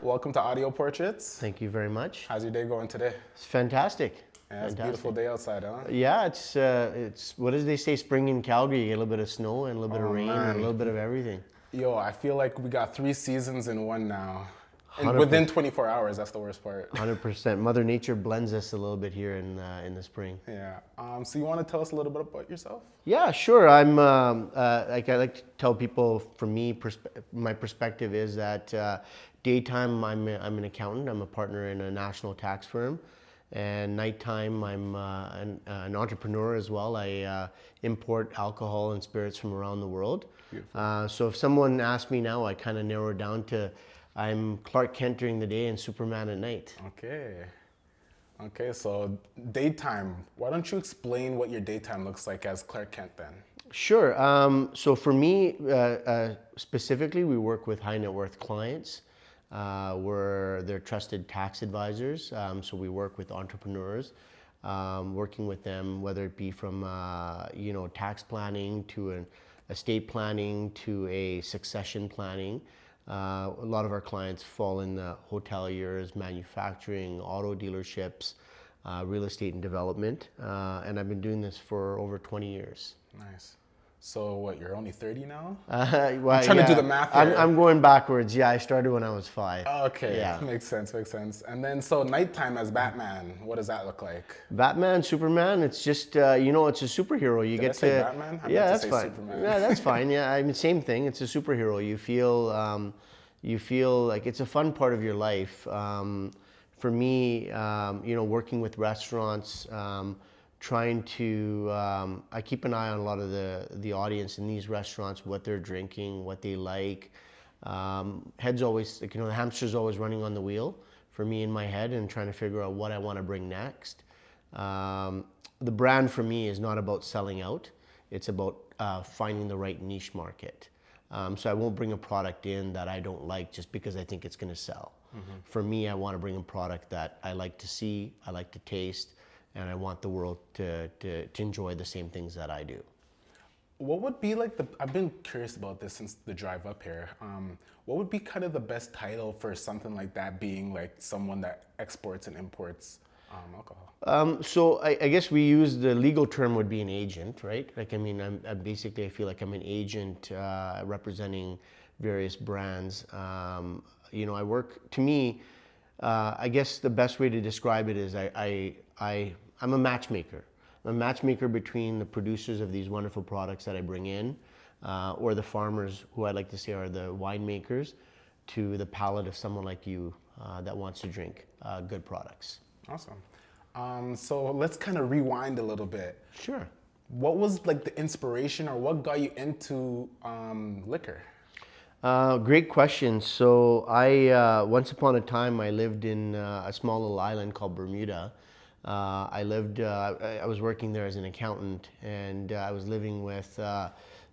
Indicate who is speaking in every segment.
Speaker 1: Welcome to Audio Portraits.
Speaker 2: Thank you very much.
Speaker 1: How's your day going today?
Speaker 2: It's fantastic.
Speaker 1: Yeah, it's a beautiful day outside, huh?
Speaker 2: Yeah, it's what does they say? Spring in Calgary. You get a little bit of snow and a little bit of rain and a little bit of everything.
Speaker 1: Yo, I feel like we got 3 seasons in one now. And
Speaker 2: 100%.
Speaker 1: within 24 hours, that's the worst part.
Speaker 2: 100%. Mother Nature blends us a little bit here in the spring.
Speaker 1: Yeah. So you want to tell us a little bit about yourself?
Speaker 2: Yeah, sure. I'm like I like to tell people. For me, my perspective is that daytime I'm an accountant. I'm a partner in a national tax firm, and nighttime I'm an entrepreneur as well. I import alcohol and spirits from around the world. So if someone asked me now, I kind of narrow it down to I'm Clark Kent during the day and Superman at night.
Speaker 1: Okay, so daytime. Why don't you explain what your daytime looks like as Clark Kent then?
Speaker 2: Sure. So for me, specifically, we work with high net worth clients. We're their trusted tax advisors. So we work with entrepreneurs, working with them, whether it be from tax planning to an estate planning to a succession planning. A lot of our clients fall in the hoteliers, manufacturing, auto dealerships, real estate and development. And I've been doing this for over 20 years.
Speaker 1: Nice. So what, you're only 30 now?
Speaker 2: Well,
Speaker 1: I'm trying to do the math here.
Speaker 2: I'm going backwards. Yeah, I started when I was 5.
Speaker 1: Okay,
Speaker 2: yeah.
Speaker 1: Makes sense. And then, so nighttime as Batman, what does that look like?
Speaker 2: Batman, Superman, it's just, it's a superhero. You
Speaker 1: Did
Speaker 2: get
Speaker 1: I say
Speaker 2: to,
Speaker 1: Batman? I
Speaker 2: yeah,
Speaker 1: meant to
Speaker 2: that's
Speaker 1: say
Speaker 2: fine.
Speaker 1: Superman.
Speaker 2: Yeah, that's fine. Yeah, I mean, same thing. It's a superhero. You feel like it's a fun part of your life. For me, working with restaurants, trying to, I keep an eye on a lot of the audience in these restaurants, what they're drinking, what they like. Head's always, the hamster's always running on the wheel for me in my head and trying to figure out what I want to bring next. The brand for me is not about selling out. It's about finding the right niche market. So I won't bring a product in that I don't like just because I think it's going to sell. Mm-hmm. For me, I want to bring a product that I like to see, I like to taste, and I want the world to enjoy the same things that I do.
Speaker 1: What would be like I've been curious about this since the drive up here. What would be kind of the best title for something like that, being like someone that exports and imports alcohol?
Speaker 2: So I guess we use the legal term would be an agent, right? Like, I mean, I'm basically, I feel like I'm an agent representing various brands. I work, to me, I guess the best way to describe it is I'm a matchmaker. I'm a matchmaker between the producers of these wonderful products that I bring in, or the farmers, who I like to say are the winemakers, to the palate of someone like you that wants to drink good products.
Speaker 1: Awesome. So let's kind of rewind a little bit.
Speaker 2: Sure.
Speaker 1: What was like the inspiration, or what got you into liquor?
Speaker 2: Great question. So once upon a time, I lived in a small little island called Bermuda. I was working there as an accountant, and I was living with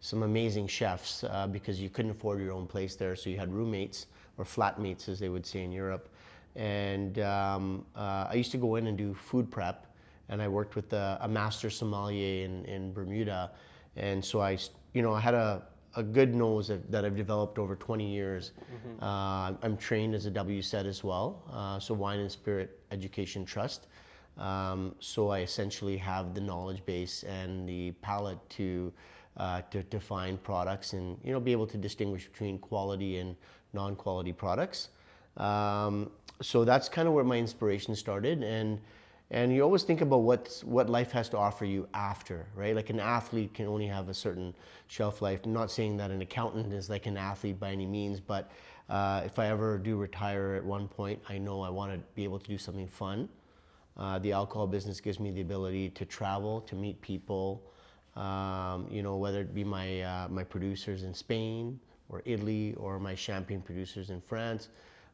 Speaker 2: some amazing chefs because you couldn't afford your own place there, so you had roommates, or flatmates as they would say in Europe. And I used to go in and do food prep, and I worked with a master sommelier in Bermuda. And so I had a good nose that I've developed over 20 years. Mm-hmm. I'm trained as a WSET as well, so Wine and Spirit Education Trust. So I essentially have the knowledge base and the palate to find products and be able to distinguish between quality and non-quality products. So that's kind of where my inspiration started, and you always think about what life has to offer you after, right? Like an athlete can only have a certain shelf life. I'm not saying that an accountant is like an athlete by any means, but if I ever do retire at one point, I know I want to be able to do something fun. The alcohol business gives me the ability to travel, to meet people, whether it be my producers in Spain or Italy, or my champagne producers in France.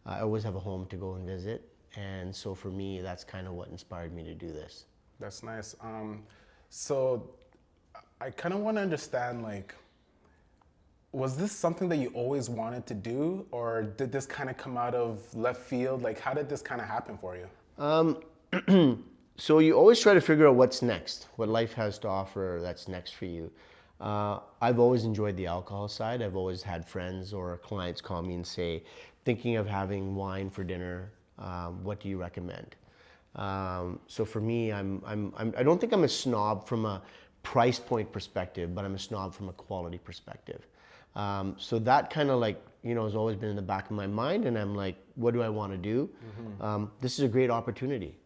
Speaker 2: I always have a home to go and visit. And so for me, that's kind of what inspired me to do this.
Speaker 1: That's nice. So I kind of want to understand, like, was this something that you always wanted to do, or did this kind of come out of left field? Like, how did this kind of happen for you?
Speaker 2: So you always try to figure out what's next, what life has to offer that's next for you. I've always enjoyed the alcohol side. I've always had friends or clients call me and say thinking of having wine for dinner. What do you recommend? So for me, I don't think I'm a snob from a price point perspective, but I'm a snob from a quality perspective. So that kind of like, has always been in the back of my mind, and I'm like, what do I want to do? This is a great opportunity.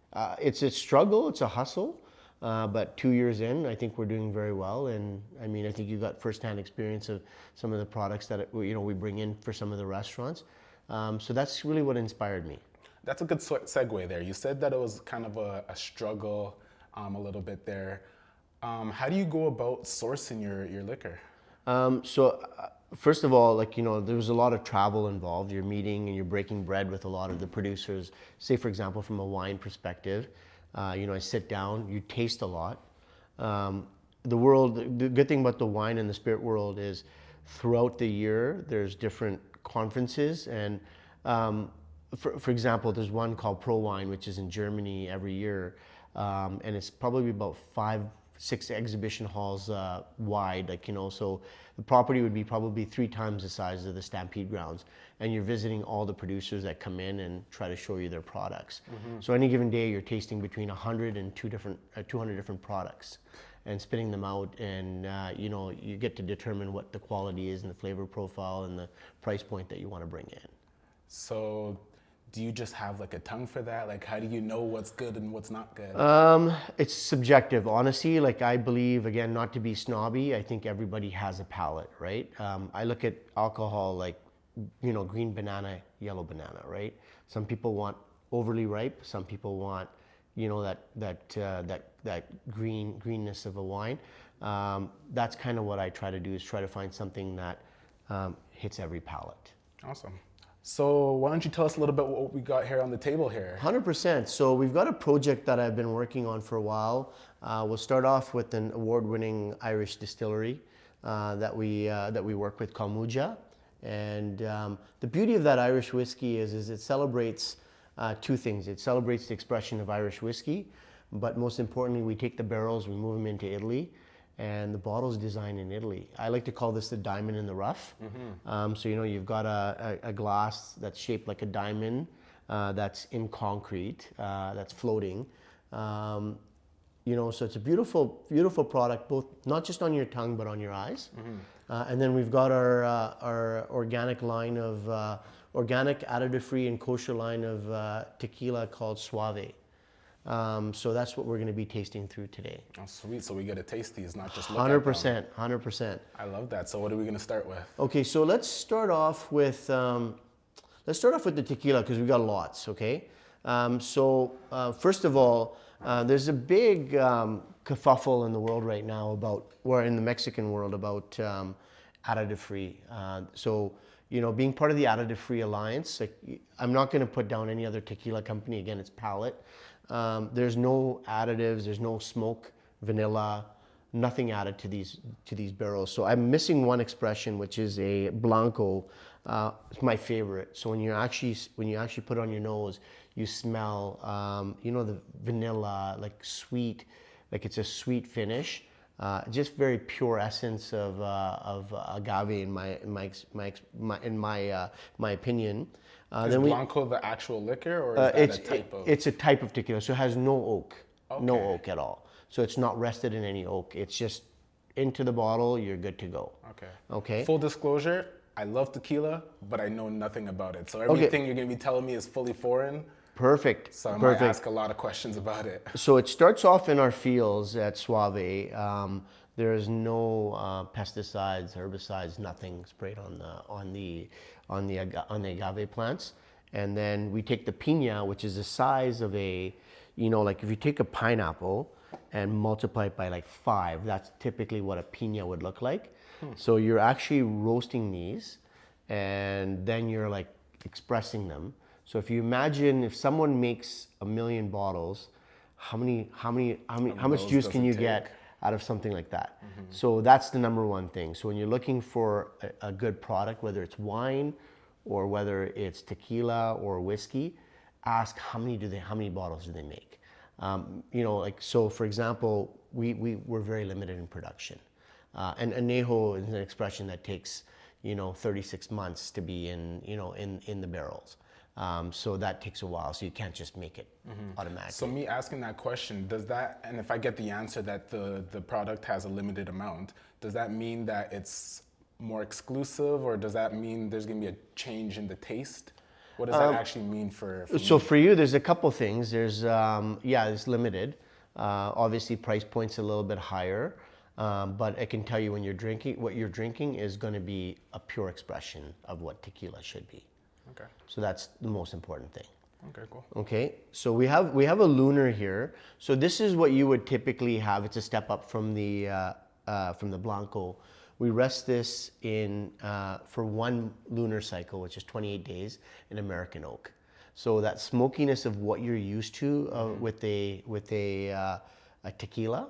Speaker 2: It's a struggle, it's a hustle, but 2 years in, I think we're doing very well. And I mean, I think you got firsthand experience of some of the products that we bring in for some of the restaurants. So that's really what inspired me.
Speaker 1: That's a good segue there. You said that it was kind of a struggle a little bit there. How do you go about sourcing your liquor?
Speaker 2: First of all, there was a lot of travel involved. You're meeting and you're breaking bread with a lot of the producers. Say, for example, from a wine perspective, I sit down, you taste a lot. The good thing about the wine and the spirit world is throughout the year, there's different conferences. And for example, there's one called Pro Wine, which is in Germany every year. And it's probably about 5-6 exhibition halls wide, so the property would be probably 3 times the size of the Stampede grounds, and you're visiting all the producers that come in and try to show you their products. So any given day you're tasting between 100 and 200 different products and spitting them out, and you get to determine what the quality is and the flavor profile and the price point that you want to bring in.
Speaker 1: So do you just have like a tongue for that? Like, how do you know what's good and what's not good?
Speaker 2: It's subjective, honestly. I believe, again, not to be snobby, I think everybody has a palate, right? I look at alcohol like, green banana, yellow banana, right? Some people want overly ripe. Some people want, that greenness of a wine. That's kind of what I try to do, is try to find something that hits every palate.
Speaker 1: Awesome. So why don't you tell us a little bit what we got here on the table here?
Speaker 2: 100%. So we've got a project that I've been working on for a while. We'll start off with an award-winning Irish distillery that we work with called Muja. And the beauty of that Irish whiskey is it celebrates 2 things. It celebrates the expression of Irish whiskey, but most importantly, we take the barrels, we move them into Italy, and the bottle's designed in Italy. I like to call this the diamond in the rough. So you've got a glass that's shaped like a diamond, that's in concrete, that's floating. So it's a beautiful, beautiful product, both not just on your tongue but on your eyes. And then we've got our organic line of organic, additive-free, and kosher line of tequila called Suave. So that's what we're going to be tasting through today.
Speaker 1: Oh, sweet. So we get to taste these, not just look at them.
Speaker 2: 100%.
Speaker 1: I love that. So what are we going to start with?
Speaker 2: Okay, so let's start off with the tequila, because we got lots. Okay, first of all, there's a big kerfuffle in the world right now or in the Mexican world about additive-free. Being part of the Additive-Free Alliance, I'm not going to put down any other tequila company. Again, it's palate. There's no additives, there's no smoke, vanilla, nothing added to these barrels. So I'm missing one expression, which is a Blanco. It's my favorite. So when you actually put it on your nose, you smell, the vanilla, sweet, it's a sweet finish. Just very pure essence of agave in my opinion.
Speaker 1: Is Blanco the actual liquor, or is that a type of?
Speaker 2: It's a type of tequila, so it has no oak, no
Speaker 1: Okay.
Speaker 2: oak at all. So it's not rested in any oak. It's just into the bottle, you're good to go. Okay.
Speaker 1: Full disclosure, I love tequila, but I know nothing about it. So everything you're going to be telling me is fully foreign.
Speaker 2: Perfect.
Speaker 1: So I might ask a lot of questions about it.
Speaker 2: So it starts off in our fields at Suave. There is no pesticides, herbicides, nothing sprayed on the agave plants. And then we take the piña, which is the size of if you take a pineapple and multiply it by 5, that's typically what a piña would look like. So you're actually roasting these, and then you're expressing them. So if you imagine if someone makes 1 million bottles, how much juice can you get out of something like that? So that's the number one thing. So when you're looking for a good product, whether it's wine or whether it's tequila or whiskey, ask how many bottles do they make? So for example, we're very limited in production. And añejo is an expression that takes 36 months to be in the barrels. So that takes a while. So you can't just make it automatically.
Speaker 1: So me asking that question, does that, and if I get the answer that the product has a limited amount, does that mean that it's more exclusive, or does that mean there's going to be a change in the taste? What does that actually mean for
Speaker 2: So
Speaker 1: me?
Speaker 2: for you, there's a couple things. There's it's limited. Obviously, price point's a little bit higher, but I can tell you what you're drinking is going to be a pure expression of what tequila should be.
Speaker 1: Okay.
Speaker 2: So that's the most important thing.
Speaker 1: Okay, cool.
Speaker 2: Okay, so we have a lunar here. So this is what you would typically have. It's a step up from the Blanco. We rest this in for one lunar cycle, which is 28 days, in American oak. So that smokiness of what you're used to with a tequila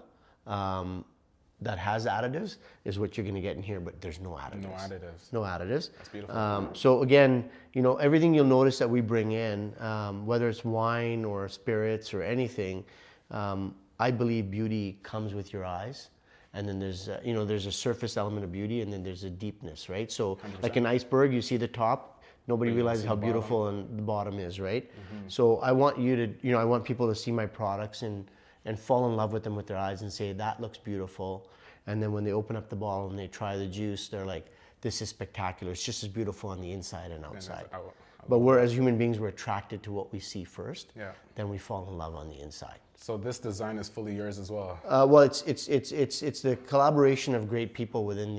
Speaker 2: that has additives is what you're going to get in here, but there's no additives.
Speaker 1: No additives.
Speaker 2: No additives.
Speaker 1: That's beautiful.
Speaker 2: So again, everything you'll notice that we bring in, whether it's wine or spirits or anything, I believe beauty comes with your eyes. And then there's a surface element of beauty, and then there's a deepness, right? So 100%. Like an iceberg, you see the top, nobody realizes how beautiful and the bottom is, right? So I want I want people to see my products and fall in love with them with their eyes and say, that looks beautiful. And then when they open up the bottle and they try the juice, they're like, this is spectacular. It's just as beautiful on the inside and outside. But as human beings, we're attracted to what we see first.
Speaker 1: Yeah.
Speaker 2: Then we fall in love on the inside.
Speaker 1: So this design is fully yours as well.
Speaker 2: Well, it's the collaboration of great people within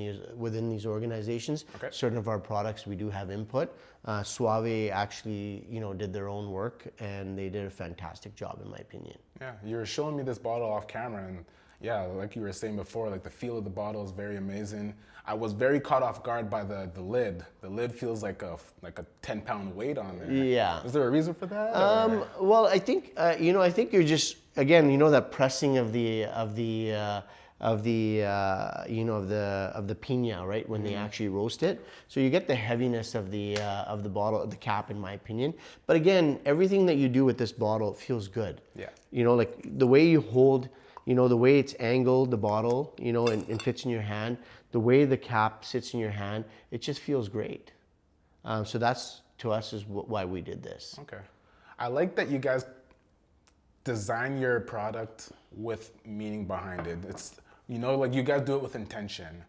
Speaker 2: these organizations.
Speaker 1: Okay.
Speaker 2: Certain of our products we do have input. Suave actually did their own work, and they did a fantastic job in my opinion.
Speaker 1: Yeah, you were showing me this bottle off camera, and yeah, like you were saying before, like the feel of the bottle is very amazing. I was very caught off guard by the lid. The lid feels like a 10-pound weight on there.
Speaker 2: Yeah.
Speaker 1: Is there a reason for that?
Speaker 2: Well, I think I think you're just, again, that pressing of the piña, right, when they actually roast it. So you get the heaviness of the bottle, the cap, in my opinion. But again, everything that you do with this bottle feels good.
Speaker 1: Yeah.
Speaker 2: Like the way you hold, the way it's angled, the bottle, and fits in your hand, the way the cap sits in your hand, it just feels great. So that's, to us, is why we did this.
Speaker 1: Okay. I like that you guys design your product with meaning behind it. It's, like you guys do it with intention.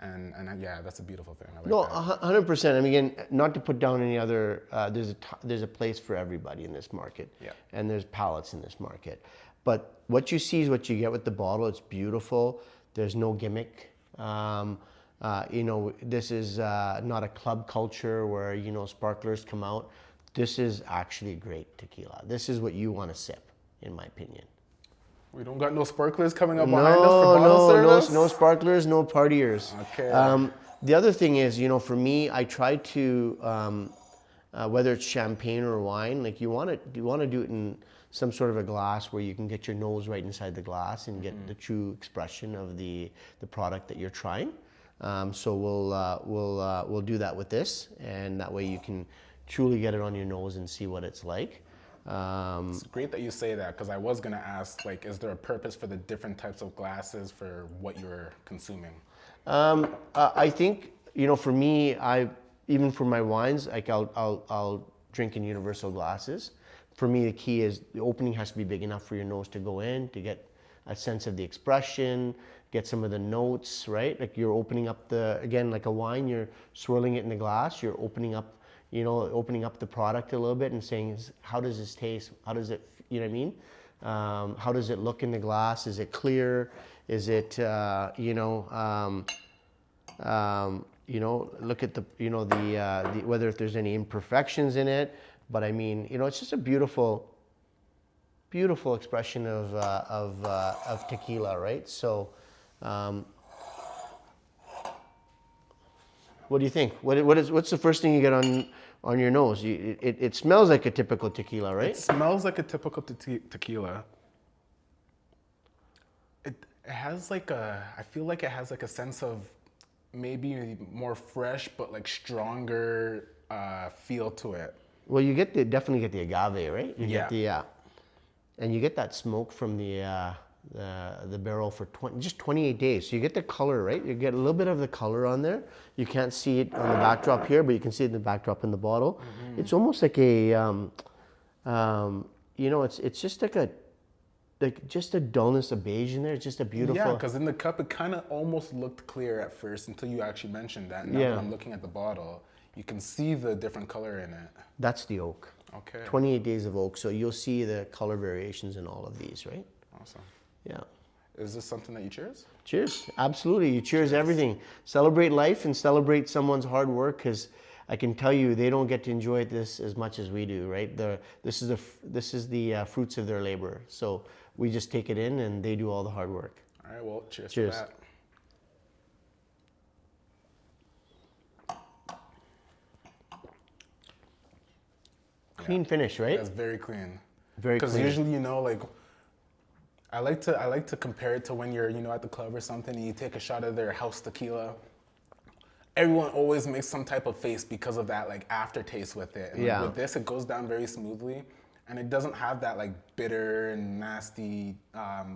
Speaker 1: And yeah, that's a beautiful thing. I like that.
Speaker 2: 100%. I mean, again, not to put down any other, there's a place for everybody in this market.
Speaker 1: Yeah.
Speaker 2: And there's palettes in this market. But what you see is what you get with the bottle. It's beautiful. There's no gimmick. This is not a club culture where, sparklers come out. This is actually great tequila. This is what you want to sip, in my opinion.
Speaker 1: We don't got no sparklers coming up behind us for bottle service?
Speaker 2: No sparklers, no partiers.
Speaker 1: Okay.
Speaker 2: The other thing is, for me, I try to, whether it's champagne or wine, like you want to do it in some sort of a glass where you can get your nose right inside the glass and get the true expression of the product that you're trying. So we'll do that with this, and that way you can truly get it on your nose and see what it's like.
Speaker 1: It's great that you say that, because I was gonna ask, like, is there a purpose for the different types of glasses for what you're consuming?
Speaker 2: I think, for me, even for my wines, like I'll drink in universal glasses. For me, the key is the opening has to be big enough for your nose to go in, to get a sense of the expression, get some of the notes, right? Like you're opening up again, like a wine, you're swirling it in the glass, you're opening up the product a little bit and saying, how does this taste? How does it, you know what I mean? How does it look in the glass? Is it clear? Is it, look at the whether if there's any imperfections in it. But I mean, it's just a beautiful, beautiful expression of tequila, right? So, what do you think? What's the first thing you get on your nose? It smells like a typical tequila, right?
Speaker 1: It smells like a typical tequila. It has like I feel like it has like a sense of maybe more fresh, but like stronger feel to it.
Speaker 2: Well, you definitely get the agave, right?
Speaker 1: Yeah.
Speaker 2: And you get that smoke from the the barrel for just 28 days. So you get the color, right? You get a little bit of the color on there. You can't see it on the backdrop here, but you can see it in the backdrop in the bottle. It's almost like a, it's just like just a dullness of beige in there. It's just a beautiful.
Speaker 1: Yeah, because in the cup it kind of almost looked clear at first until you actually mentioned that. Now that I'm looking at the bottle, you can see the different color in it.
Speaker 2: That's the oak.
Speaker 1: Okay.
Speaker 2: 28 days of oak. So you'll see the color variations in all of these, right?
Speaker 1: Awesome.
Speaker 2: Yeah.
Speaker 1: Is this something that you cheers?
Speaker 2: Cheers. Absolutely. You cheers everything. Celebrate life and celebrate someone's hard work, because I can tell you they don't get to enjoy this as much as we do, right? This is the fruits of their labor. So we just take it in and they do all the hard work.
Speaker 1: All right, well, cheers
Speaker 2: Cheers.
Speaker 1: to that.
Speaker 2: Clean finish, right?
Speaker 1: That's very clean.
Speaker 2: Very
Speaker 1: Because
Speaker 2: clean.
Speaker 1: usually, like, I like to compare it to when you're, at the club or something and you take a shot of their house tequila. Everyone always makes some type of face because of that, like, aftertaste with it. And
Speaker 2: Yeah.
Speaker 1: with this, it goes down very smoothly, and it doesn't have that, like, bitter and nasty,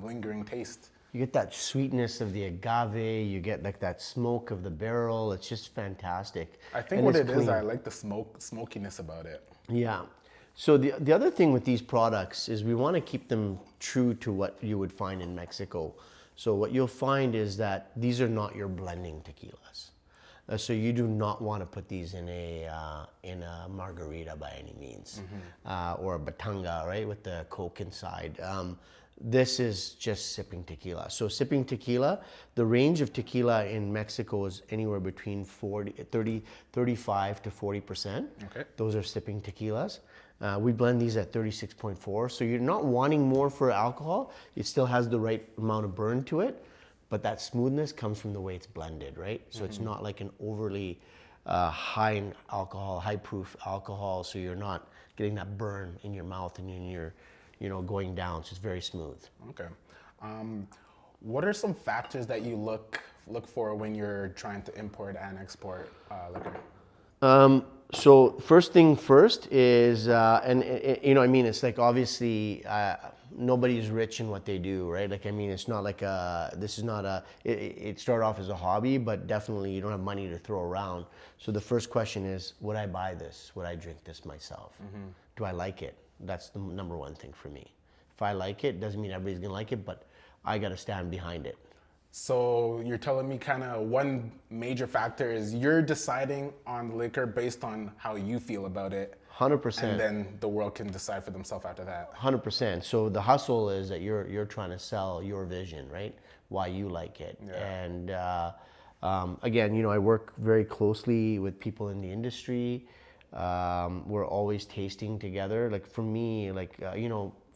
Speaker 1: lingering taste.
Speaker 2: You get that sweetness of the agave. You get like that smoke of the barrel. It's just fantastic.
Speaker 1: I think
Speaker 2: And
Speaker 1: what
Speaker 2: it's
Speaker 1: it is,
Speaker 2: clean.
Speaker 1: I like the smokiness about it.
Speaker 2: Yeah. So the other thing with these products is we want to keep them true to what you would find in Mexico. So what you'll find is that these are not your blending tequilas. So you do not want to put these in a margarita by any means, or a batanga, right, with the Coke inside. This is just sipping tequila. So sipping tequila, the range of tequila in Mexico is anywhere between 35 to 40%.
Speaker 1: Okay.
Speaker 2: Those are sipping tequilas. We blend these at 36.4. So you're not wanting more for alcohol. It still has the right amount of burn to it, but that smoothness comes from the way it's blended, right? So it's not like an overly high in alcohol, high proof alcohol. So you're not getting that burn in your mouth and in your, going down. So it's very smooth.
Speaker 1: Okay. What are some factors that you look for when you're trying to import and export liquor?
Speaker 2: So first thing first is, it's like obviously nobody's rich in what they do, right? Like, it's not like it started off as a hobby, but definitely you don't have money to throw around. So the first question is, would I buy this? Would I drink this myself? Do I like it? That's the number one thing for me. If I like it, doesn't mean everybody's gonna like it, but I gotta stand behind it.
Speaker 1: So you're telling me kind of one major factor is you're deciding on the liquor based on how you feel about it.
Speaker 2: 100%.
Speaker 1: And then the world can decide for themselves after that.
Speaker 2: 100%. So the hustle is that you're trying to sell your vision, right? Why you like it.
Speaker 1: Yeah.
Speaker 2: And again, I work very closely with people in the industry. We're always tasting together. Like for me,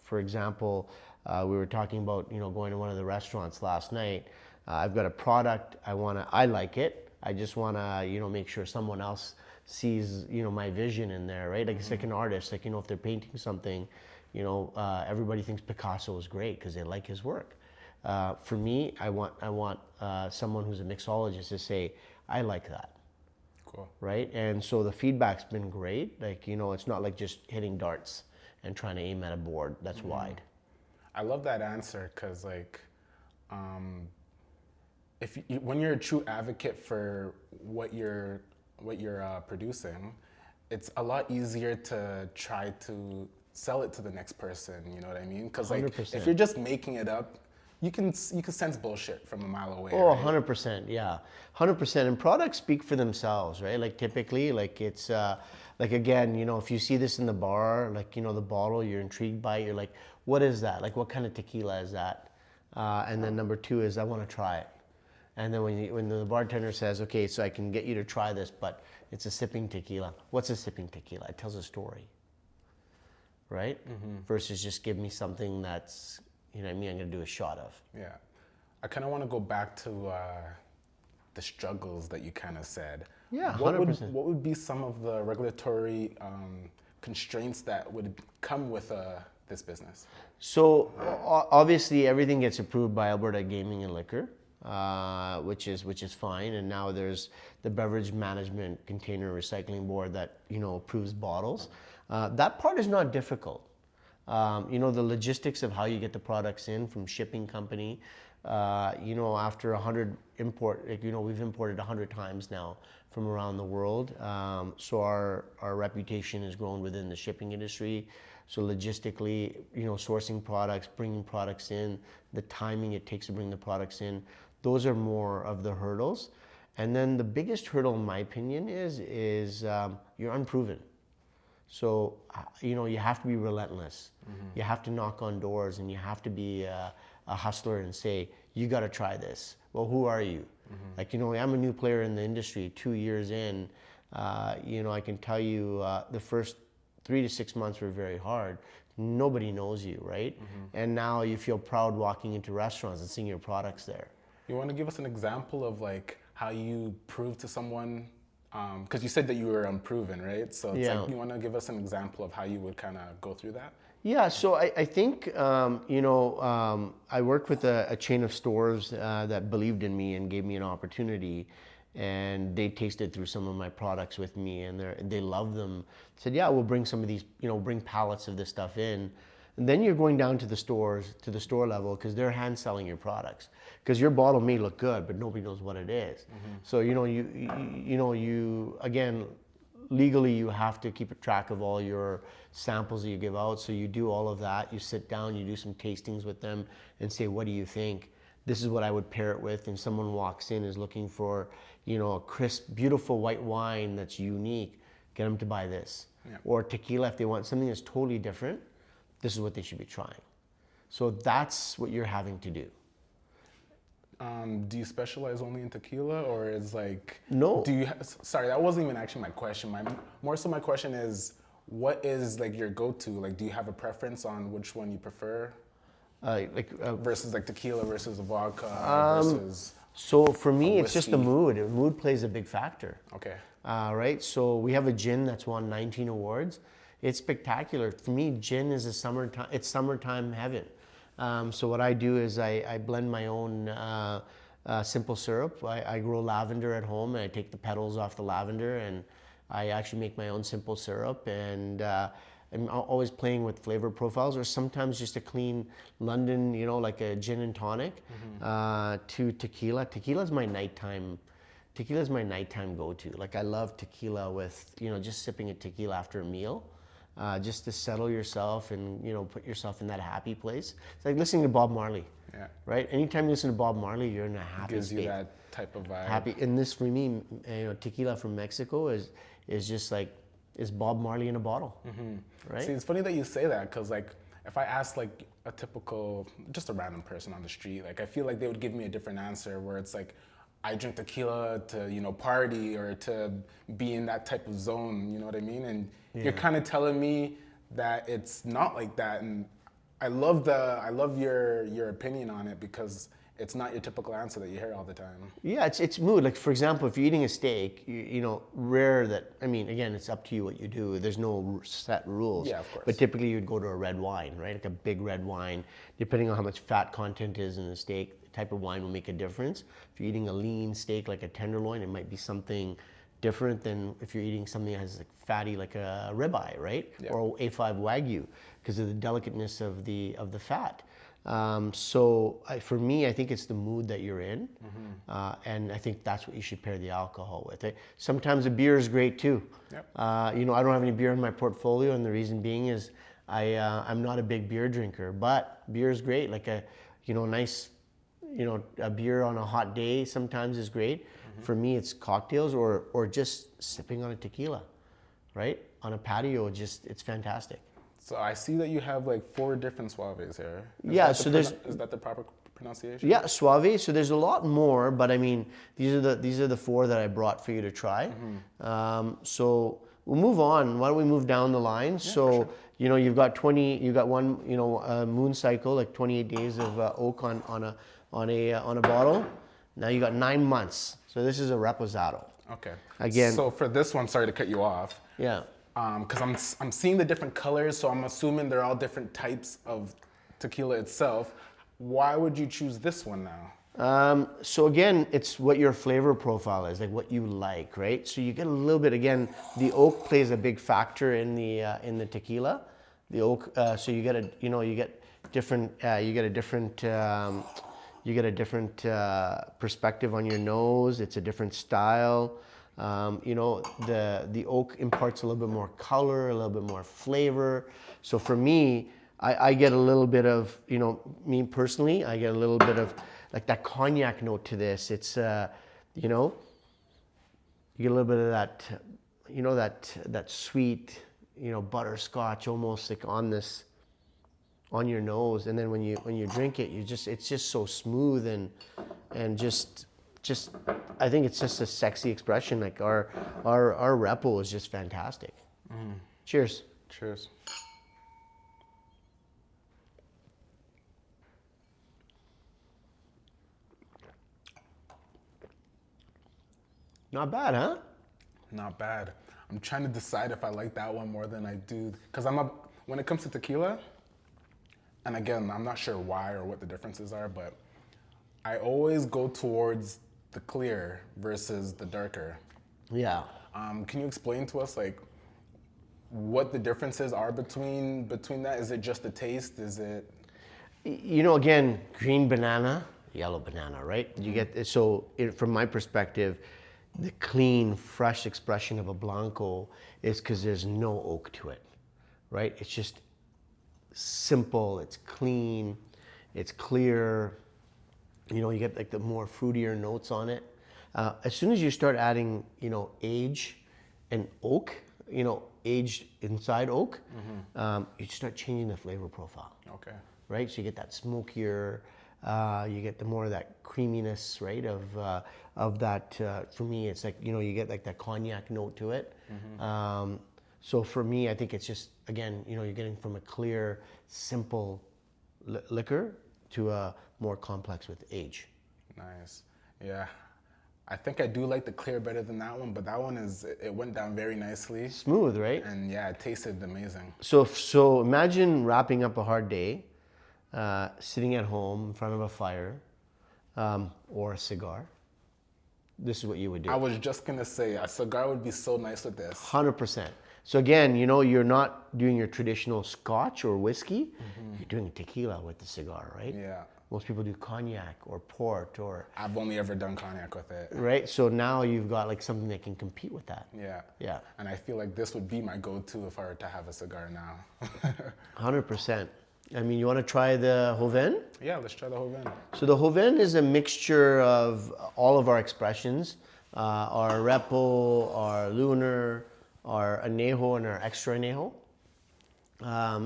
Speaker 2: for example, we were talking about, going to one of the restaurants last night. I've got a product, I like it. I just want to, make sure someone else sees, my vision in there, right? Like it's like an artist, like, if they're painting something, everybody thinks Picasso is great because they like his work. For me, I want someone who's a mixologist to say, I like that.
Speaker 1: Cool.
Speaker 2: Right? And so the feedback's been great. Like, it's not like just hitting darts and trying to aim at a board that's wide.
Speaker 1: I love that answer because, like, when you're a true advocate for what you're producing, it's a lot easier to try to sell it to the next person. You know what I mean? Because like,
Speaker 2: 100%.
Speaker 1: if you're just making it up, you can sense bullshit from a mile away.
Speaker 2: Oh,
Speaker 1: right?
Speaker 2: 100%, yeah. 100%. And products speak for themselves, right? Like typically, like it's, like again, if you see this in the bar, like, the bottle, you're intrigued by it, you're like, what is that? Like, what kind of tequila is that? And then number two is, I want to try it. And then when the bartender says, okay, so I can get you to try this, but it's a sipping tequila. What's a sipping tequila? It tells a story, right? Versus just give me something that's, I'm going to do a shot of.
Speaker 1: Yeah. I kind of want to go back to the struggles that you kind of said.
Speaker 2: Yeah,
Speaker 1: What
Speaker 2: 100%.
Speaker 1: what would be some of the regulatory constraints that would come with this business?
Speaker 2: So obviously everything gets approved by Alberta Gaming and Liquor, which is fine. And now there's the Beverage Management Container Recycling Board that approves bottles. That part is not difficult. The logistics of how you get the products in from shipping company. After 100 import, we've imported 100 times now from around the world. So our reputation has grown within the shipping industry. So logistically, sourcing products, bringing products in, the timing it takes to bring the products in, those are more of the hurdles. And then the biggest hurdle, in my opinion, is you're unproven. So, you have to be relentless. You have to knock on doors, and you have to be a hustler and say, you got to try this. Well, who are you? I'm a new player in the industry, 2 years in. I can tell you the first 3 to 6 months were very hard. Nobody knows you, right? And now you feel proud walking into restaurants and seeing your products there.
Speaker 1: You want to give us an example of like how you proved to someone, because you said that you were unproven, right? So it's like, you want to give us an example of how you would kind of go through that?
Speaker 2: Yeah, so I think, I worked with a chain of stores that believed in me and gave me an opportunity, and they tasted through some of my products with me, and they loved them. Said, yeah, we'll bring some of these, bring pallets of this stuff in. And then you're going down to the stores, to the store level, because they're hand selling your products. Because your bottle may look good, but nobody knows what it is. So, again, legally you have to keep a track of all your samples that you give out. So you do all of that. You sit down, you do some tastings with them and say, what do you think? This is what I would pair it with. And someone walks in, is looking for, a crisp, beautiful white wine that's unique. Get them to buy this. Yeah. Or tequila, if they want something that's totally different, this is what they should be trying. So that's what you're having to do.
Speaker 1: Do you specialize only in tequila, or is like...
Speaker 2: No.
Speaker 1: Sorry, that wasn't even actually my question. More so my question is, what is like your go-to? Like, do you have a preference on which one you prefer? Versus like tequila versus a vodka versus...
Speaker 2: So for me, it's just the mood. Mood plays a big factor.
Speaker 1: Okay.
Speaker 2: Right? So we have a gin that's won 19 awards. It's spectacular. For me, gin is it's summertime heaven. So what I do is I blend my own simple syrup. I grow lavender at home, and I take the petals off the lavender, and I actually make my own simple syrup. And I'm always playing with flavor profiles, or sometimes just a clean London, like a gin and tonic, to tequila. Tequila's my nighttime go-to. Like, I love tequila with, just sipping a tequila after a meal. Just to settle yourself and put yourself in that happy place. It's like listening to Bob Marley, right? Anytime you listen to Bob Marley, you're in a happy
Speaker 1: gives
Speaker 2: state.
Speaker 1: You that type of vibe.
Speaker 2: Happy, and this for me, tequila from Mexico is just like is Bob Marley in a bottle, right?
Speaker 1: See, it's funny that you say that, because like if I ask like a typical, just a random person on the street, like I feel like they would give me a different answer, where it's like, I drink tequila to, party or to be in that type of zone, you know what I mean? And you're kind of telling me that it's not like that. And I love your opinion on it, because it's not your typical answer that you hear all the time. Yeah,
Speaker 2: it's mood. Like, for example, if you're eating a steak, rare that, again, it's up to you what you do. There's no set rules.
Speaker 1: Yeah, of course.
Speaker 2: But typically you'd go to a red wine, right? Like a big red wine, depending on how much fat content is in the steak. Type of wine will make a difference. If you're eating a lean steak like a tenderloin, it might be something different than if you're eating something that has like fatty like a ribeye, right? Yeah. Or A5 Wagyu, because of the delicateness of the fat. For me, I think it's the mood that you're in, and I think that's what you should pair the alcohol with. Sometimes a beer is great too. Yep. I don't have any beer in my portfolio, and the reason being is I'm not a big beer drinker, but beer is great. Like a nice, a beer on a hot day sometimes is great. For me, it's cocktails or just sipping on a tequila, right? On a patio, it's fantastic.
Speaker 1: So I see that you have like 4 different Suaves here. Is that the proper pronunciation?
Speaker 2: Yeah, Suave. So there's a lot more, but these are the 4 that I brought for you to try. So we'll move on. Why don't we move down the line? Yeah, so sure. You've got one moon cycle, like 28 days of oak on a bottle. Now you got 9 months. So this is a reposado.
Speaker 1: Okay.
Speaker 2: Again.
Speaker 1: So for this one, sorry to cut you off.
Speaker 2: Yeah.
Speaker 1: Because I'm seeing the different colors, so I'm assuming they're all different types of tequila itself. Why would you choose this one now?
Speaker 2: So again, it's what your flavor profile is, like what you like, right? So you get a little bit, again, the oak plays a big factor in the tequila. The oak. So you get a, you get different. You get a different. You get a different perspective on your nose. It's a different style. The oak imparts a little bit more color, a little bit more flavor. So for me, I get a little bit of, me personally, I get a little bit of like that cognac note to this. It's, you get a little bit of that, that sweet, butterscotch almost like on your nose. And then when you drink it, it's just so smooth and just I think it's just a sexy expression. Like our repo is just fantastic. Cheers.
Speaker 1: Cheers.
Speaker 2: Not bad, huh?
Speaker 1: Not bad. I'm trying to decide if I like that one more than I do, because when it comes to tequila, and again, I'm not sure why or what the differences are, but I always go towards the clear versus the darker.
Speaker 2: Yeah.
Speaker 1: Can you explain to us like what the differences are between that? Is it just the taste? Is it?
Speaker 2: Again, green banana, yellow banana, right? You get from my perspective, the clean, fresh expression of a Blanco is because there's no oak to it, right? It's just simple, it's clean, it's clear. You get like the more fruitier notes on it. As soon as you start adding, age and oak, aged inside oak, you start changing the flavor profile.
Speaker 1: Okay.
Speaker 2: Right? So you get that smokier, you get the more of that creaminess, right? Of that, for me, it's like, you get like that cognac note to it. So for me, I think it's just, again, you're getting from a clear, simple liquor to a more complex with age.
Speaker 1: Nice. Yeah. I think I do like the clear better than that one, but that one it went down very nicely.
Speaker 2: Smooth, right?
Speaker 1: And yeah, it tasted amazing.
Speaker 2: So imagine wrapping up a hard day, sitting at home in front of a fire, or a cigar. This is what you would do.
Speaker 1: I was just gonna say a cigar would be so nice with this.
Speaker 2: 100%. So again, you're not doing your traditional scotch or whiskey. You're doing tequila with the cigar, right?
Speaker 1: Yeah.
Speaker 2: Most people do cognac or port or...
Speaker 1: I've only ever done cognac with it.
Speaker 2: Right? So now you've got like something that can compete with that.
Speaker 1: Yeah.
Speaker 2: Yeah.
Speaker 1: And I feel like this would be my go-to if I were to have a cigar now.
Speaker 2: 100%. I mean, you want to try the Joven?
Speaker 1: Yeah, let's try the Joven.
Speaker 2: So the Joven is a mixture of all of our expressions. Our Repo, our Lunar, our Añejo, and our Extra Añejo.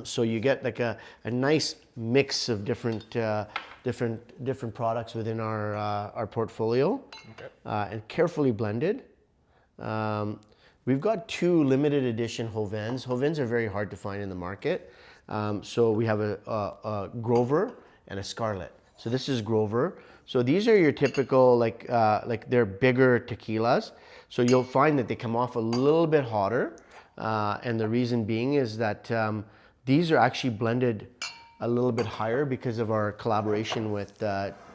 Speaker 2: So you get like a nice mix of different products within our portfolio,
Speaker 1: Okay.
Speaker 2: and carefully blended. We've got 2 limited edition Jovens. Jovens are very hard to find in the market. So we have a Grover and a Scarlet. So this is Grover. So these are your typical like they're bigger tequilas. So you'll find that they come off a little bit hotter. And the reason being is that these are actually blended a little bit higher because of our collaboration with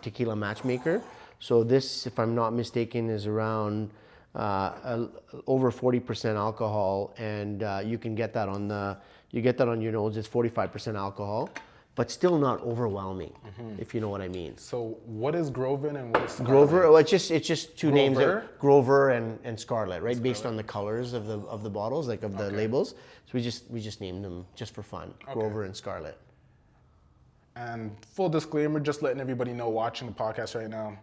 Speaker 2: Tequila Matchmaker. So this, if I'm not mistaken, is around over 40% alcohol, and you can get that on your nose. It's 45% alcohol, but still not overwhelming, if you know what I mean.
Speaker 1: So what is Groven and what is Scarlet?
Speaker 2: Grover, well, it's just 2 names,
Speaker 1: Grover?
Speaker 2: Grover and Scarlet, right? Based on the colors of the bottles, like of the labels. So we just named them just for fun, Grover and Scarlet.
Speaker 1: And full disclaimer, just letting everybody know watching the podcast right now,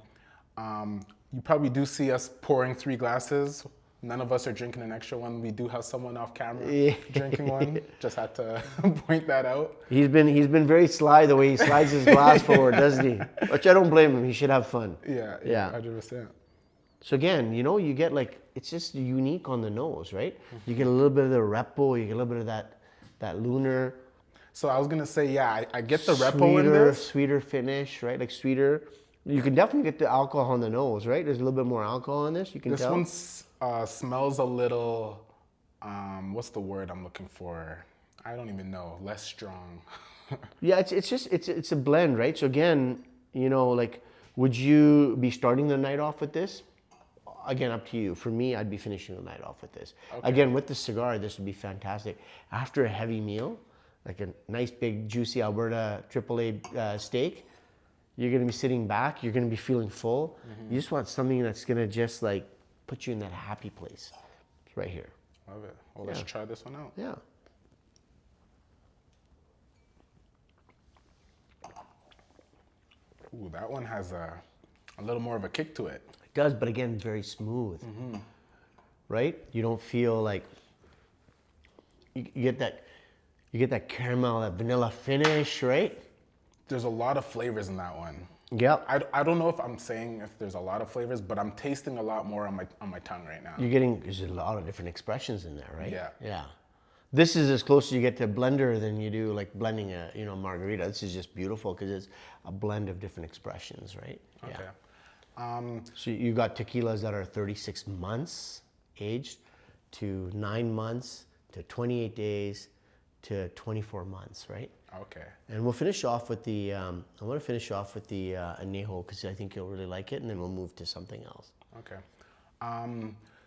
Speaker 1: you probably do see us pouring 3 glasses. None of us are drinking an extra one. We do have someone off camera drinking one. Just had to point that out.
Speaker 2: He's been very sly the way he slides his glass forward, doesn't he? Which I don't blame him. He should have fun.
Speaker 1: Yeah, 100%.
Speaker 2: So again, you get like, it's just unique on the nose, right? You get a little bit of the Repo, you get a little bit of that Lunar.
Speaker 1: So I was gonna say, yeah, I get the Repo in this.
Speaker 2: Sweeter finish, right? Like sweeter. You can definitely get the alcohol on the nose, right? There's a little bit more alcohol in this. You can tell.
Speaker 1: This one smells a little. What's the word I'm looking for? I don't even know. Less strong.
Speaker 2: Yeah, it's a blend, right? So again, like, would you be starting the night off with this? Again, up to you. For me, I'd be finishing the night off with this. Okay. Again, with the cigar, this would be fantastic. After a heavy meal, like a nice big juicy Alberta AAA steak, you're gonna be sitting back, you're gonna be feeling full. You just want something that's gonna just like put you in that happy place. It's right here.
Speaker 1: Love it. Well, let's try this one out.
Speaker 2: Yeah.
Speaker 1: Ooh, that one has a little more of a kick to it.
Speaker 2: It does, but again, very smooth. Right? You don't feel like you get that caramel, that vanilla finish, right?
Speaker 1: There's a lot of flavors in that one.
Speaker 2: Yep.
Speaker 1: I don't know if I'm saying if there's a lot of flavors, but I'm tasting a lot more on my tongue right now.
Speaker 2: There's a lot of different expressions in there, right?
Speaker 1: Yeah.
Speaker 2: Yeah. This is as close as you get to a blender than you do like blending a margarita. This is just beautiful because it's a blend of different expressions, right?
Speaker 1: Okay.
Speaker 2: Yeah. So you got tequilas that are 36 months aged to 9 months to 28 days to 24 months, right?
Speaker 1: Okay.
Speaker 2: And we'll finish off with the, I want to finish off with the añejo because I think you'll really like it, and then we'll move to something else.
Speaker 1: Okay.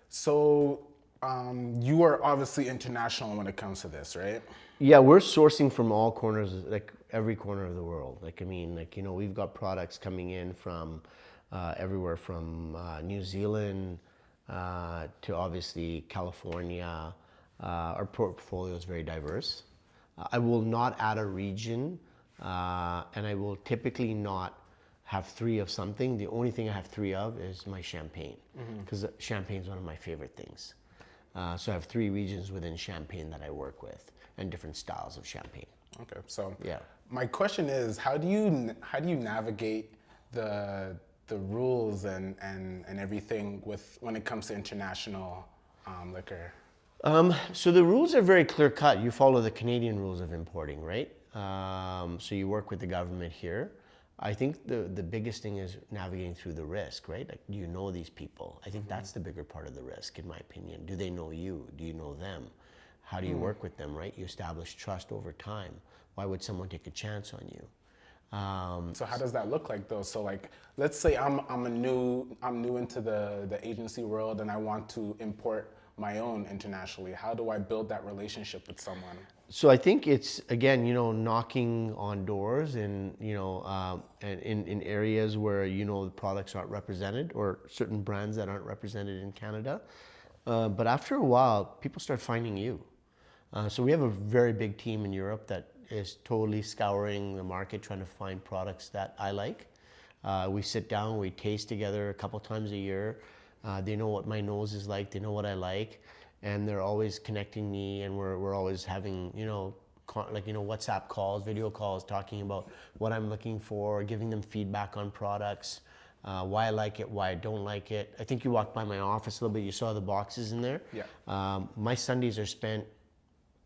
Speaker 1: So you are obviously international when it comes to this, right?
Speaker 2: Yeah, we're sourcing from all corners, like every corner of the world. Like, I mean, like, we've got products coming in from everywhere from New Zealand to obviously California. Our portfolio is very diverse. I will not add a region, and I will typically not have 3 of something. The only thing I have 3 of is my champagne, because champagne is one of my favorite things. So I have 3 regions within champagne that I work with, and different styles of champagne.
Speaker 1: Okay. So
Speaker 2: Yeah.
Speaker 1: my question is, how do you navigate the rules and everything when it comes to international liquor?
Speaker 2: So the rules are very clear cut. You follow the Canadian rules of importing, right? So you work with the government here. I think the biggest thing is navigating through the risk, right? Like, do you know these people? I think that's the bigger part of the risk, in my opinion. Do they know you? Do you know them? How do you work with them, right? You establish trust over time. Why would someone take a chance on you?
Speaker 1: So how does that look like though? So like, let's say I'm new into the agency world and I want to import my own internationally. How do I build that relationship with someone?
Speaker 2: So I think it's, again, knocking on doors and, and in areas where, the products aren't represented, or certain brands that aren't represented in Canada. But after a while, people start finding you. So we have a very big team in Europe that is totally scouring the market, trying to find products that I like. We sit down, we taste together a couple times a year. They know what my nose is like, they know what I like, and they're always connecting me, and we're always having, WhatsApp calls, video calls, talking about what I'm looking for, giving them feedback on products, why I like it, why I don't like it. I think you walked by my office a little bit, you saw the boxes in there.
Speaker 1: Yeah.
Speaker 2: My Sundays are spent